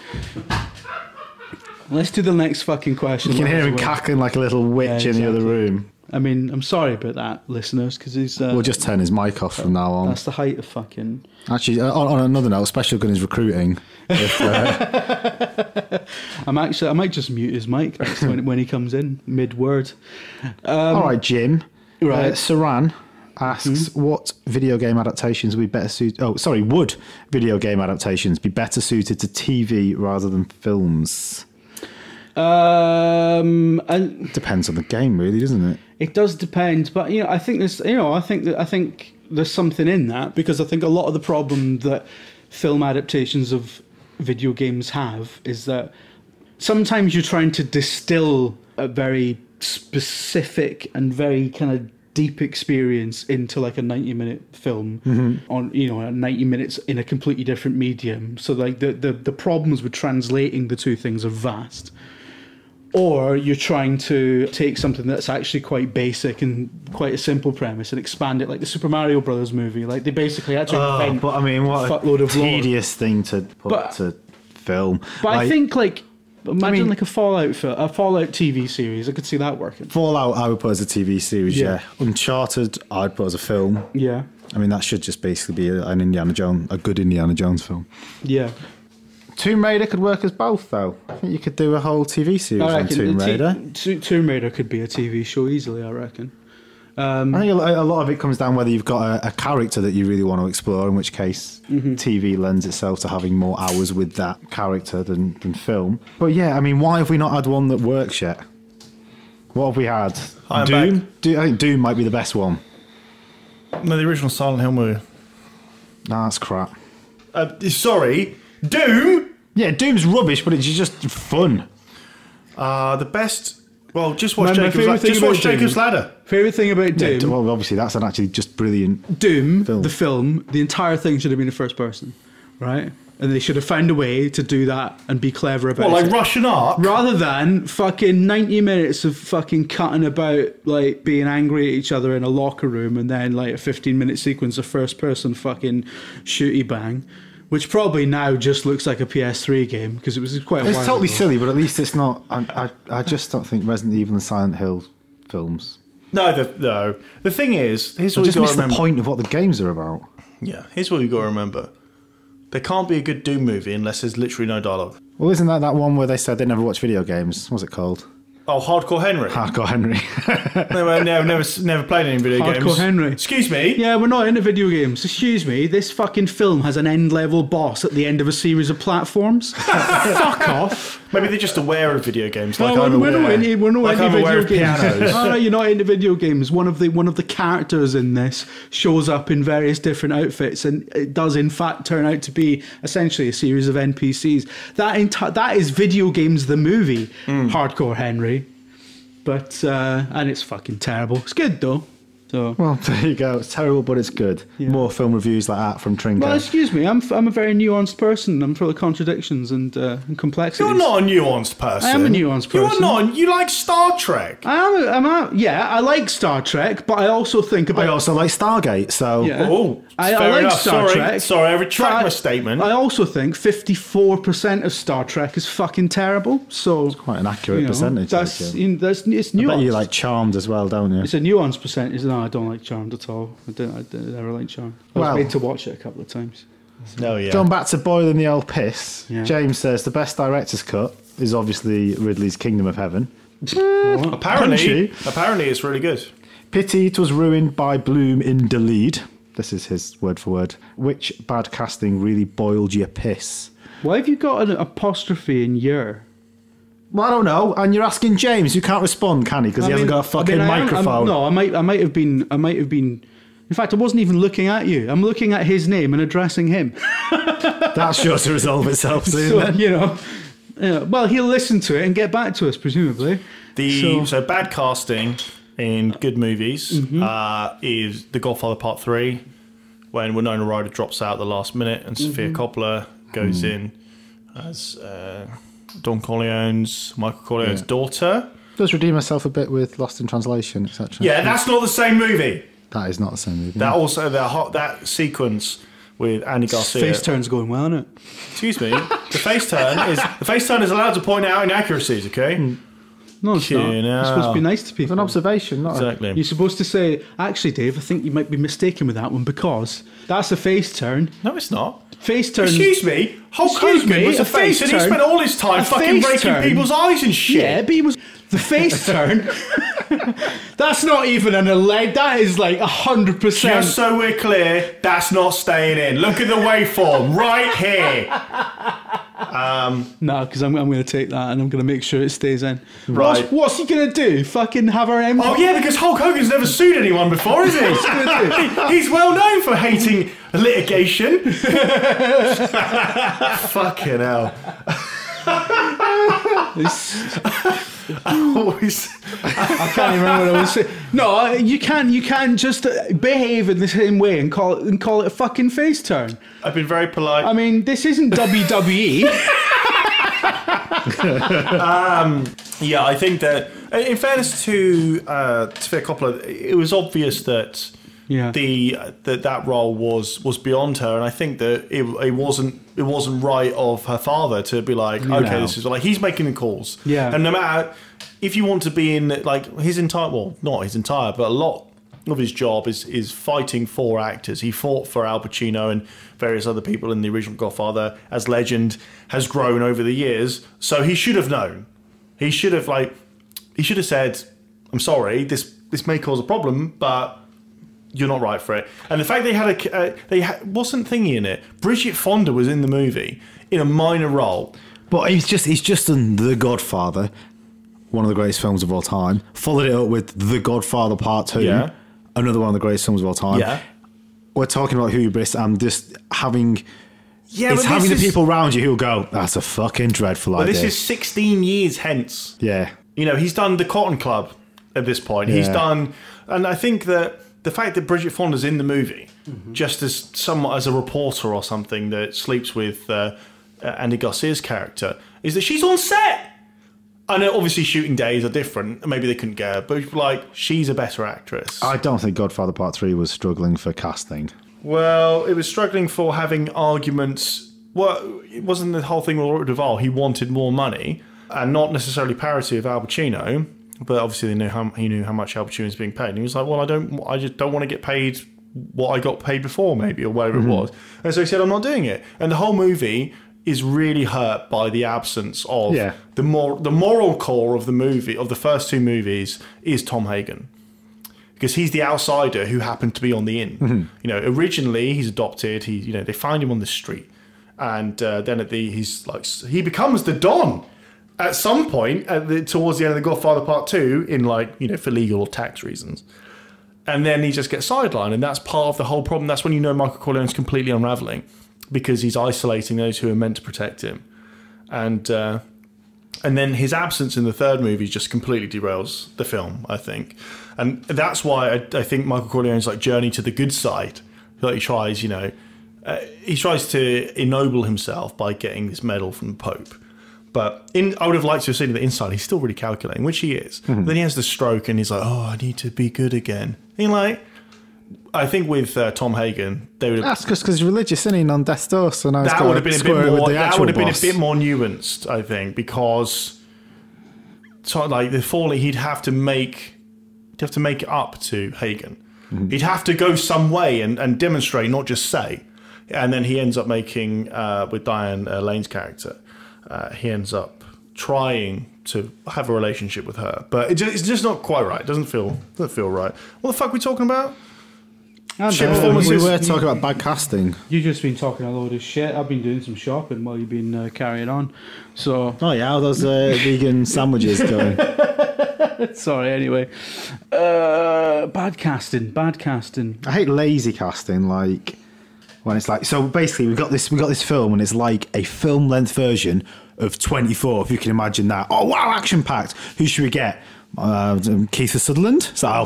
Let's do the next fucking question. You can hear him cackling like a little witch in the other room. I mean, I'm sorry about that, listeners, because he's. We'll just turn his mic off from now on. That's the height of fucking. Actually, on another note, Special Gun is recruiting. If, I might just mute his mic next when he comes in mid word. All right, Jim. Right. Saran asks, what video game adaptations would be better suited? Oh, sorry, would video game adaptations be better suited to TV rather than films? And Depends on the game, really, doesn't it? it does depend, but I think there's, I think there's something in that, because I think a lot of the problem that film adaptations of video games have is that sometimes you're trying to distill a very specific and very kind of deep experience into like a 90-minute film on 90 minutes in a completely different medium. So like the problems with translating the two things are vast. Or you're trying to take something that's actually quite basic and quite a simple premise and expand it, like the Super Mario Brothers movie. Like they basically had to invent but I mean, what a fuckload of tedious thing to put to film. But like, I think imagine like a Fallout TV series. I could see that working. Fallout, I would put as a TV series. Yeah. Uncharted, I'd put as a film. Yeah. I mean, that should just basically be a good Indiana Jones film. Yeah. Tomb Raider could work as both, though. I think you could do a whole TV series on Tomb Raider. Tomb Raider could be a TV show easily, I reckon. I think a lot of it comes down whether you've got a character that you really want to explore, in which case TV lends itself to having more hours with that character than film. But yeah, I mean, why have we not had one that works yet? What have we had? Doom? I think Doom might be the best one. No, the original Silent Hill movie. Nah, that's crap. Sorry, Doom? Yeah, Doom's rubbish, but it's just fun. The best... Well, just watch My Jacob's Ladder. Favourite thing about Doom... Yeah, well, obviously, that's an actually just brilliant Doom, film. the film, the entire thing should have been a first person, right? And they should have found a way to do that and be clever about it. What, like Russian Ark? Rather than fucking 90 minutes of fucking cutting about, like, being angry at each other in a locker room and then, like, a 15-minute sequence of first-person fucking shooty-bang, which probably now just looks like a PS3 game, because it was quite a while It's totally ago. silly, but at least it's not... I just don't think Resident Evil and Silent Hill films... No. The thing is, here's what just you got miss to remember. the point of what the games are about. Yeah, here's what you got to remember. There can't be a good Doom movie unless there's literally no dialogue. Well, isn't that one where they said they never watch video games? What's it called? Oh, Hardcore Henry. Hardcore Henry. No, never played any video games. Hardcore Henry. Excuse me. Yeah, we're not into video games. Excuse me, this fucking film has an end-level boss at the end of a series of platforms. Fuck off. Maybe they're just aware of video games. Like No, I'm we're aware. not into aware video of games. pianos. All right, you're not into video games. One of the characters in this shows up in various different outfits, and it does in fact turn out to be essentially a series of NPCs. That is video games the movie, Hardcore Henry. But and it's fucking terrible. It's good though. So Well, there you go. It's terrible, but it's good. Yeah. More film reviews like that from Trinket. well, excuse me. I'm a very nuanced person. I'm full of contradictions and complexities. You're not a nuanced person. I am a nuanced person. You're not. You like Star Trek. Yeah, I like Star Trek, but I also think about. I also like Stargate, so... Yeah. Oh, I fair like enough. Star Trek. Sorry, I retract but my statement. I also think 54% of Star Trek is fucking terrible. So Quite an accurate percentage. That's like, it's I nuanced. bet you like Charmed as well, don't you? It's a nuanced percentage. No, I don't like Charmed at all. I didn't ever like Charmed. I was Well- made to watch it a couple of times. No, yeah. Going back to boiling the old piss, Yeah. James says the best director's cut is obviously Ridley's Kingdom of Heaven. Apparently, Punchy. it's really good. Pity it was ruined by Bloom in the lead. This is his word for word. Which bad casting really boiled your piss? Why have you got an apostrophe in your? Well, I don't know. And you're asking James, who can't respond, can he? Because he hasn't got a fucking microphone. I might have been. In fact, I wasn't even looking at you. I'm looking at his name and addressing him. That's sure to resolve itself soon. So, then. well, he'll listen to it and get back to us, presumably. So bad casting in good movies is The Godfather Part 3, when Winona Ryder drops out at the last minute and Sofia Coppola goes in as Don Corleone's Michael Corleone's daughter. Does redeem herself a bit with Lost in Translation, etc. Yeah, that's not the same movie. That is not the same movie. That also that sequence with Andy Garcia. Face turn's going well, isn't it? Excuse me. The face turn is allowed to point out inaccuracies. Okay. No, it's not. You're supposed to be nice to It's people. an observation, not Exactly. You're supposed to say, actually, Dave, I think you might be mistaken with that one because that's a face turn. No, it's not. Face turn. Excuse me. Hulk Excuse Hogan me, was a a face, face and he turn- spent all his time a fucking face breaking turn- people's eyes and shit. Yeah, but he was the face turn. That's not even an alleged. That is like 100%. Just so we're clear, that's not staying in. Look at the waveform right here. No, because I'm going to take that and I'm going to make sure it stays in. Right. What's he going to do? Fucking have our Oh yeah, because Hulk Hogan's never sued anyone before, is he? He's well known for hating litigation. Fucking hell. Always. I can't even remember what I was saying. No, you can't just behave in the same way and call it a fucking face turn. I've been very polite. I mean, this isn't WWE. Yeah, I think that, in fairness to Sofia Coppola, it was obvious that Yeah. that role was beyond her, and I think that it wasn't right of her father to be like, okay, this is like he's making the calls, Yeah. and no matter if you want to be in like his entire, well, not his entire, but a lot of his job is fighting for actors. He fought for Al Pacino and various other people in the original Godfather as legend has grown over the years. So he should have known. He should have said, "I'm sorry, this may cause a problem, but you're not right for it." And the fact they wasn't thingy in it. Bridget Fonda was in the movie in a minor role. But he's just done The Godfather, one of the greatest films of all time. Followed it up with The Godfather Part 2, Yeah. another one of the greatest films of all time. Yeah. We're talking about hubris and just having... Yeah, it's but having the this is- people around you who'll go, that's a fucking dreadful But idea. this is 16 years hence. Yeah. You know, he's done the Cotton Club at this point. He's Yeah. done, and I think that the fact that Bridget Fonda's in the movie, just as somewhat as a reporter or something that sleeps with Andy Garcia's character, is that she's on set. I know obviously shooting days are different. Maybe they couldn't get her, but like she's a better actress. I don't think Godfather Part 3 was struggling for casting. Well, it was struggling for having arguments. Well, it wasn't the whole thing with Robert Duvall. He wanted more money, and not necessarily parity of Al Pacino. But obviously, he knew how much Al Pacino was being paid. And he was like, "Well, I just don't want to get paid what I got paid before, maybe, or whatever it was." And so he said, "I'm not doing it." And the whole movie is really hurt by the absence of the moral core of the movie, of the first two movies, is Tom Hagen. Because he's the outsider who happened to be on the in. You know, originally he's adopted. They find him on the street, and then he becomes the Don at some point towards the end of The Godfather Part 2 for legal or tax reasons, and then he just gets sidelined, and that's part of the whole problem. That's when you know Michael Corleone's completely unraveling because he's isolating those who are meant to protect him, and then his absence in the third movie just completely derails the film, I think. And that's why I think Michael Corleone's like journey to the good side. Like he tries to ennoble himself by getting this medal from the Pope. But I would have liked to have seen the inside. He's still really calculating, which he is. Then he has the stroke and he's like, "Oh, I need to be good again." And I think with Tom Hagen, they would have... That's because he's religious, isn't he? On death's door, so now That would have been a bit more nuanced, I think, because the falling, he'd have to make it up to Hagen. He'd have to go some way and demonstrate, not just say. And then he ends up making with Diane Lane's character, he ends up trying to have a relationship with her, but it's just not quite right. It doesn't feel right. What the fuck are we talking about? Shit performances. We were talking about bad casting. You've just been talking a load of shit. I've been doing some shopping while you've been carrying on. So. Oh yeah, how those vegan sandwiches going? Sorry. Anyway, bad casting. I hate lazy casting. Like when it's like, so basically we got this film and it's like a film length version of 24. If you can imagine that. Oh wow, action packed. Who should we get? Keith Sutherland. So,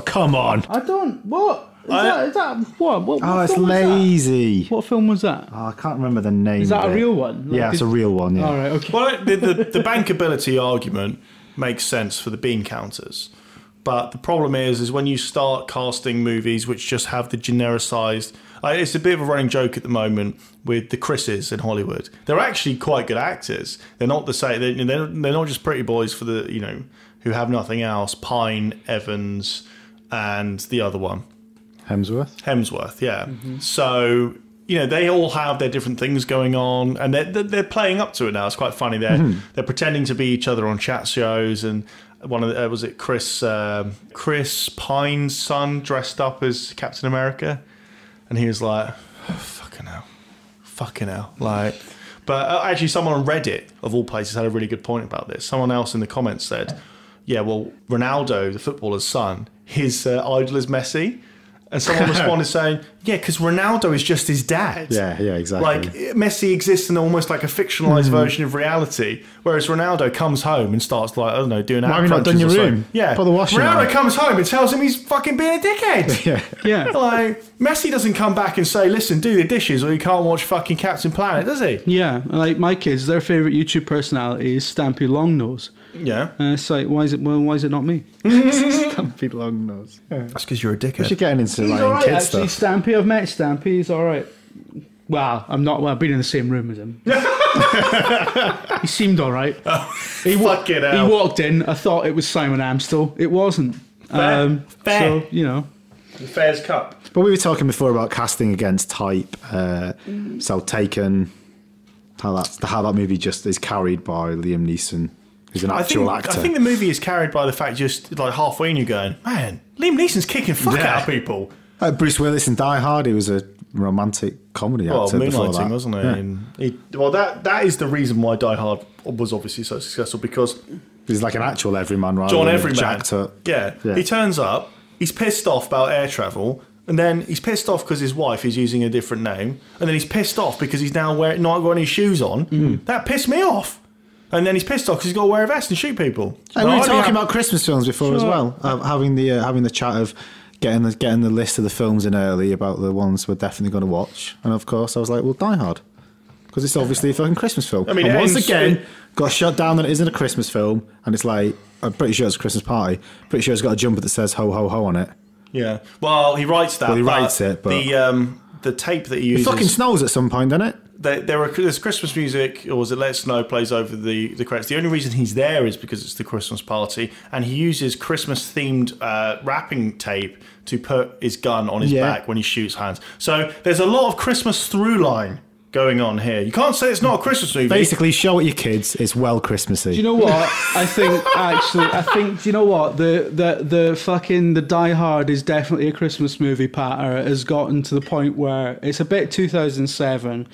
come on. I don't. What? Is that what? What It's film was lazy. that? What film was that? Oh, I can't remember the name. Is that of a it. real one? Yeah, it's a real one. Yeah. All right. Okay. Well, the bankability argument makes sense for the bean counters. But the problem is when you start casting movies which just have the genericized... it's a bit of a running joke at the moment with the Chris's in Hollywood. They're actually quite good actors. They're not the same. They're not just pretty boys for the who have nothing else. Pine, Evans, and the other one, Hemsworth. Yeah. Mm-hmm. So they all have their different things going on, and they're playing up to it now. It's quite funny. They're pretending to be each other on chat shows and. One of the, was it Chris Pine's son dressed up as Captain America, and he was like, oh, fucking hell, like. But actually, someone on Reddit of all places had a really good point about this. Someone else in the comments said, "Yeah, well, Ronaldo, the footballer's son, his idol is Messi." And someone responded saying, yeah, because Ronaldo is just his dad. Yeah, exactly. Like, Messi exists in almost like a fictionalized version of reality, whereas Ronaldo comes home and starts, like, I don't know, doing Why have you not done your room? Yeah. Put the washing Ronaldo on. comes home and tells him he's fucking being a dickhead. Yeah. Like, Messi doesn't come back and say, listen, do the dishes or you can't watch fucking Captain Planet, does he? Yeah. Like, my kids, their favourite YouTube personality is Stampy Longnose. Yeah. It's like, why is it not me? Stampy Longnose. That's because you're a dickhead. You're getting into He's like all right, kid actually, stuff. Stampy. I've met Stampy. He's all right. Well, I'm not. Well, I've been in the same room as him. He seemed all right. He walked in. I thought it was Simon Amstel. It wasn't. Fair. So, The Fair's Cup. But we were talking before about casting against type. So Taken, how that movie just is carried by Liam Neeson, who's an actual actor. I think the movie is carried by the fact just like halfway in you're going, man, Liam Neeson's kicking fuck out of people. Bruce Willis in Die Hard, he was a romantic comedy actor before that. Moonlighting, wasn't he? Yeah. That is the reason why Die Hard was obviously so successful, because he's like an actual everyman rather John than Everyman. jacked up. Yeah. He turns up, he's pissed off about air travel, and then he's pissed off because his wife is using a different name, and then he's pissed off because he's now not got any shoes on. That pissed me off. And then he's pissed off because he's got to wear a vest and shoot people. And we were talking about Christmas films before as well, having the chat of getting the list of the films in early about the ones we're definitely going to watch. And of course, I was like, well, Die Hard, because it's obviously a fucking Christmas film. I mean, and once again, got shut down that it isn't a Christmas film, and it's like, I'm pretty sure it's a Christmas party. Pretty sure it's got a jumper that says "ho ho ho" on it. Yeah. Well, he writes that. Well, he writes it, but the tape that he uses. It fucking snows at some point, doesn't it? There's Christmas music, or was it Let It Snow, plays over the credits. The only reason he's there is because it's the Christmas party, and he uses Christmas-themed wrapping tape to put his gun on his back when he shoots hands. So there's a lot of Christmas through line going on here. You can't say it's not a Christmas movie. Basically, show it your kids. It's well Christmassy. Do you know what? I think do you know what? The Die Hard is definitely a Christmas movie, Patter. It has gotten to the point where it's a bit 2007.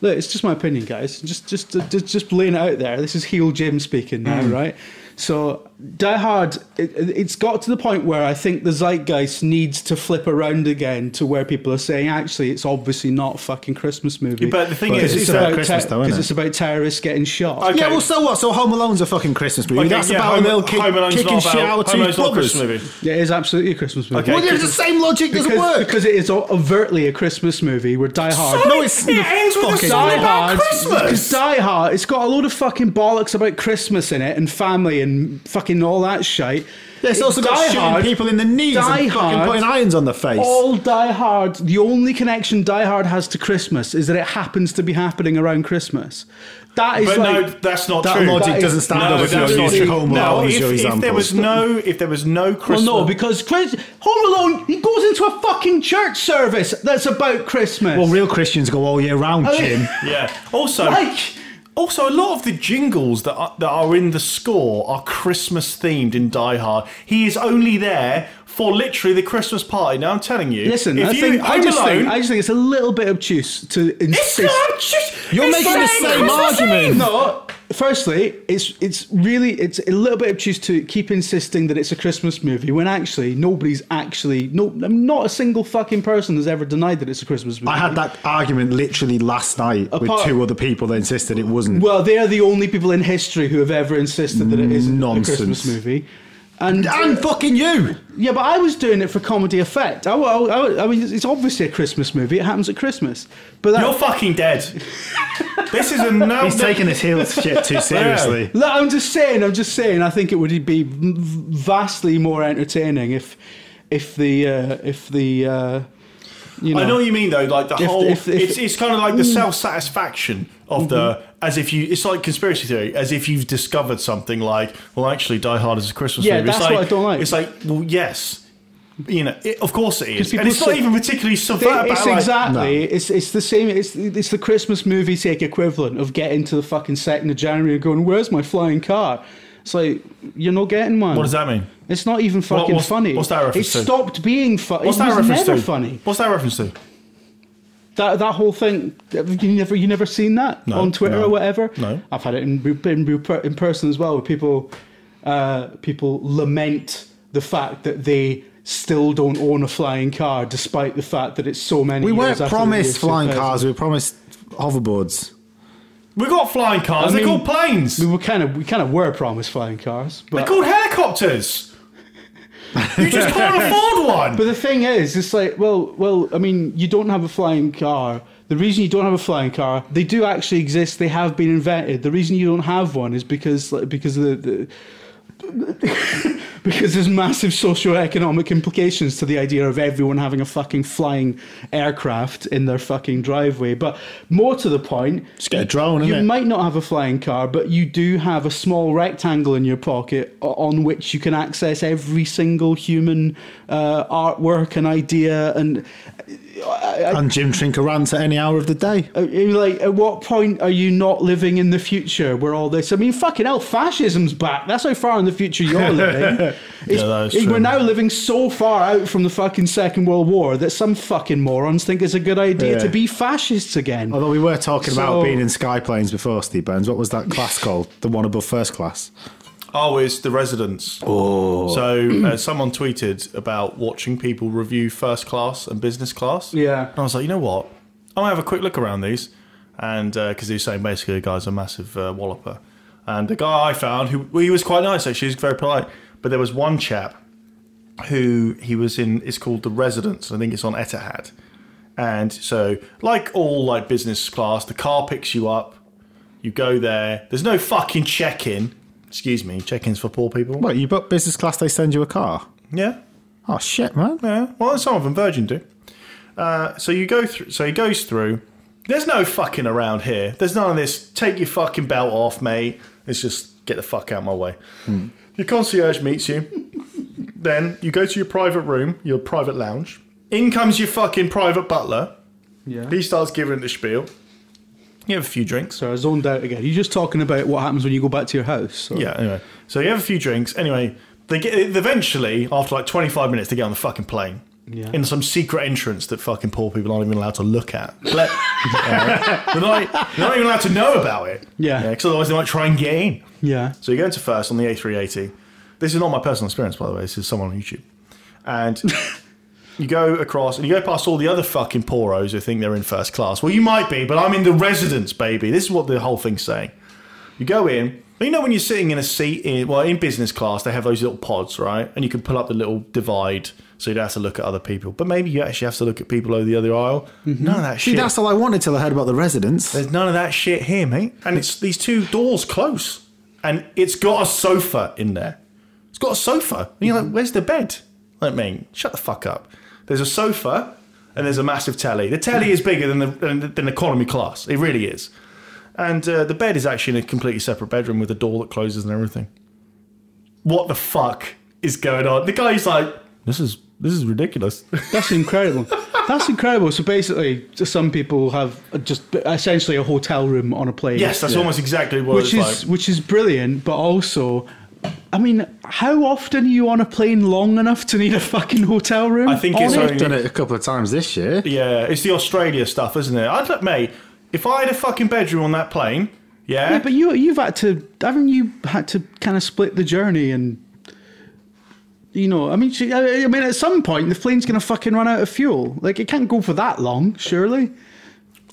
Look, it's just my opinion, guys. Just laying it out there. This is heel Jim speaking now, right? So Die Hard, it's got to the point where I think the zeitgeist needs to flip around again to where people are saying, actually, it's obviously not a fucking Christmas movie. But the thing is, it's about Christmas, though, isn't it? It's about terrorists getting shot. Okay. Yeah, well, so what? So Home Alone's a fucking Christmas movie. Okay, That's yeah, about a little kid Home Alone's kicking not shit out of Home two Alone's not a brothers. Christmas movie. Yeah, it is absolutely a Christmas movie. Okay. Well, yeah, the same logic doesn't work. Because it is overtly a Christmas movie where Die Hard... So No, it's it ends with a fucking song Die about Hard, because Christmas. Die Hard, it's got a load of fucking bollocks about Christmas in it and family and fucking all that shite. Yeah, it's also got shooting people in the knees and fucking putting irons on their face. All Die Hard, the only connection Die Hard has to Christmas is that it happens to be happening around Christmas. That is But like... no, that's not That true. logic doesn't stand up if that's you're not using true. Home No, Alone as your if there example. was no Well, Christmas... no, because Home Alone, he goes into a fucking church service that's about Christmas. Well, real Christians go all year round, Jim. Yeah. Also, Like... a lot of the jingles that are in the score are Christmas themed in Die Hard. He is only there for literally the Christmas party. Now I'm telling you. Listen, if I just think it's a little bit obtuse to It's insist. not just. You're making the same argument. No, firstly, it's a little bit obtuse to keep insisting that it's a Christmas movie when actually not a single fucking person has ever denied that it's a Christmas movie. I had that argument literally last night with two other people that insisted it wasn't. Well, they are the only people in history who have ever insisted that it isn't Nonsense. a Christmas movie. And fucking you. Yeah, but I was doing it for comedy effect. I mean, it's obviously a Christmas movie. It happens at Christmas. But You're fucking dead. This is a no. He's taking his heel shit too seriously. Look, I'm just saying. I think it would be vastly more entertaining if the you know, I know what you mean though. Like the whole, it's kind of like the self-satisfaction of the, as if you, it's like conspiracy theory, as if you've discovered something. Like, well, actually, Die Hard is a Christmas movie. That's it's like, what I don't like. It's like, well, yes, you know, of course it is, and people it's not even particularly subvert. It's exactly. It's the same. It's the Christmas movie take equivalent of getting to the fucking 2nd of January and going, "Where's my flying car?" It's like, you're not getting one. What does that mean? It's not even fucking funny. What's that reference to? It stopped being funny. What's that it was reference never to? funny. What's that reference to? That whole thing. You never seen that on Twitter or whatever? No. I've had it in person as well, where people lament the fact that they still don't own a flying car, despite the fact that it's so many. We years weren't after promised flying the cars. We were promised hoverboards. We got flying cars. They're called planes. We kind of were promised flying cars, but They're called helicopters. You just can't afford one. But the thing is, it's like, well, I mean, you don't have a flying car. The reason you don't have a flying car, they do actually exist. They have been invented. The reason you don't have one is because because there's massive socio-economic implications to the idea of everyone having a fucking flying aircraft in their fucking driveway. But more to the point, Just get a drone, you innit? might not have a flying car, but you do have a small rectangle in your pocket on which you can access every single human artwork and idea. And Jim Trinkerant at any hour of the day. like, at what point are you not living in the future where all this? I mean, fucking hell, fascism's back. That's how far in the future you're living. that is true. We're now living so far out from the fucking Second World War that some fucking morons think it's a good idea to be fascists again. Although we were talking about being in skyplanes before, Steve Burns. What was that class called? The one above first class? Oh, it's The Residents. Oh. So someone tweeted about watching people review first class and business class. Yeah. And I was like, you know what? I'm going to have a quick look around these. And because he was saying basically the guy's a massive walloper. And the guy I found, he was quite nice actually, he was very polite. But there was one chap who he was in, it's called The Residents. I think it's on Etihad. And so, like all like business class, the car picks you up. You go there. There's no fucking check-in. Excuse me, check-ins for poor people. What, you book business class, they send you a car? Yeah. Oh, shit, man. Yeah. Well, some of them Virgin do. So you go through. So he goes through. There's no fucking around here. There's none of this. Take your fucking belt off, mate. Let's just get the fuck out of my way. Your concierge meets you. Then you go to your private room, your private lounge. In comes your fucking private butler. Yeah. He starts giving the spiel. You have a few drinks. So I zoned out again. You're just talking about what happens when you go back to your house. Or? Yeah, anyway. So you have a few drinks. Anyway, they get eventually, after like 25 minutes, they get on the fucking plane. Yeah. In some secret entrance that fucking poor people aren't even allowed to look at. They're not even allowed to know about it. Yeah. Because otherwise they might try and get in. Yeah. So you go into first on the A380. This is not my personal experience, by the way. This is someone on YouTube. And you go across and you go past all the other fucking poros who think they're in first class. Well, you might be, but I'm in the residence, baby. This is what the whole thing's saying. You go in. You know when you're sitting in a seat, in business class, they have those little pods, right? And you can pull up the little divide so you don't have to look at other people. But maybe you actually have to look at people over the other aisle. None of that shit. See, that's all I wanted till I heard about the residents. There's none of that shit here, mate. And it's these two doors close. And it's got a sofa in there. It's got a sofa. And you're like, where's the bed? I mean, shut the fuck up. There's a sofa and there's a massive telly. The telly is bigger than economy class. It really is. And the bed is actually in a completely separate bedroom with a door that closes and everything. What the fuck is going on? The guy's like, this is ridiculous. That's incredible. That's incredible. So basically, some people have just essentially a hotel room on a plane. Yes, that's almost exactly what it's like. Which is brilliant, but also, I mean, how often are you on a plane long enough to need a fucking hotel room? I think it's I've only... done it a couple of times this year. Yeah, it's the Australia stuff, isn't it? Mate, if I had a fucking bedroom on that plane, Yeah, but you've had to, haven't you had to kind of split the journey and, you know, I mean, at some point the plane's going to fucking run out of fuel. Like, it can't go for that long, surely.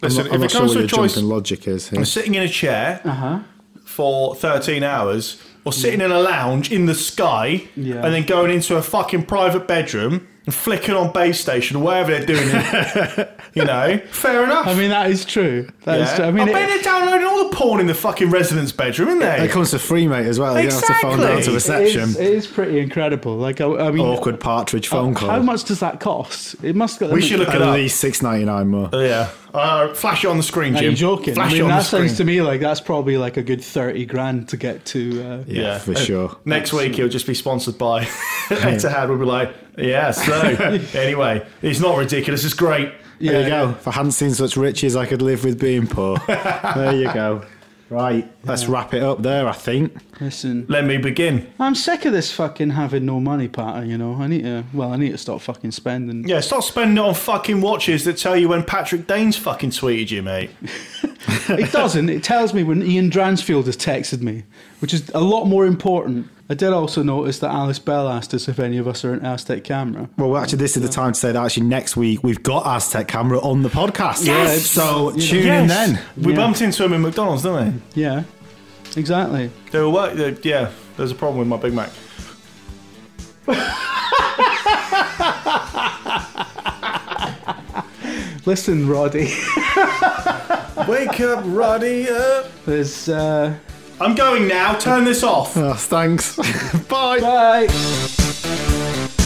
Listen, I'm if not it comes sure to what a your choice, jumping logic is here. I'm sitting in a chair for 13 hours, or sitting in a lounge in the sky, Yeah. and then going into a fucking private bedroom and flicking on base station or whatever they're doing. You know, fair enough. I mean, that is true. That is Yeah. true. I mean, bet they're downloading all the porn in the fucking residence bedroom, isn't they? It comes to free, mate, as well. You don't have to phone down to Exactly. reception. it is pretty incredible. Like, I mean, Awkward partridge phone call. how much does that cost? It must go. We should look it At up. least $6.99 more. Yeah. Flash it on the screen, Are Jim. you joking? Flash I it mean, on the that screen. sounds to me like that's probably like a good 30 grand to get to. Yeah, for sure. Next week it'll just be sponsored by Etihad. We'll be like, yeah. So anyway, it's not ridiculous. It's great. There you go. If I hadn't seen such riches, I could live with being poor. There you go. Right, let's wrap it up there, I think. Listen, Let me begin. I'm sick of this fucking having no money pattern. You know, I need to stop fucking spending. Yeah, stop spending it on fucking watches that tell you when Patrick Danes fucking tweeted you, mate. It doesn't. It tells me when Ian Dransfield has texted me, which is a lot more important. I did also notice that Alice Bell asked us if any of us are an Aztec camera. Well, actually, this is the time to say that actually next week we've got Aztec Camera on the podcast. Yes! So You know. tune in then. We Yeah. bumped into him in McDonald's, didn't Yeah, exactly. they? Yeah, there's a problem with my Big Mac. Listen, Roddy, Wake up, Roddy up. there's I'm going now. Turn this off. Oh, thanks. Bye. bye.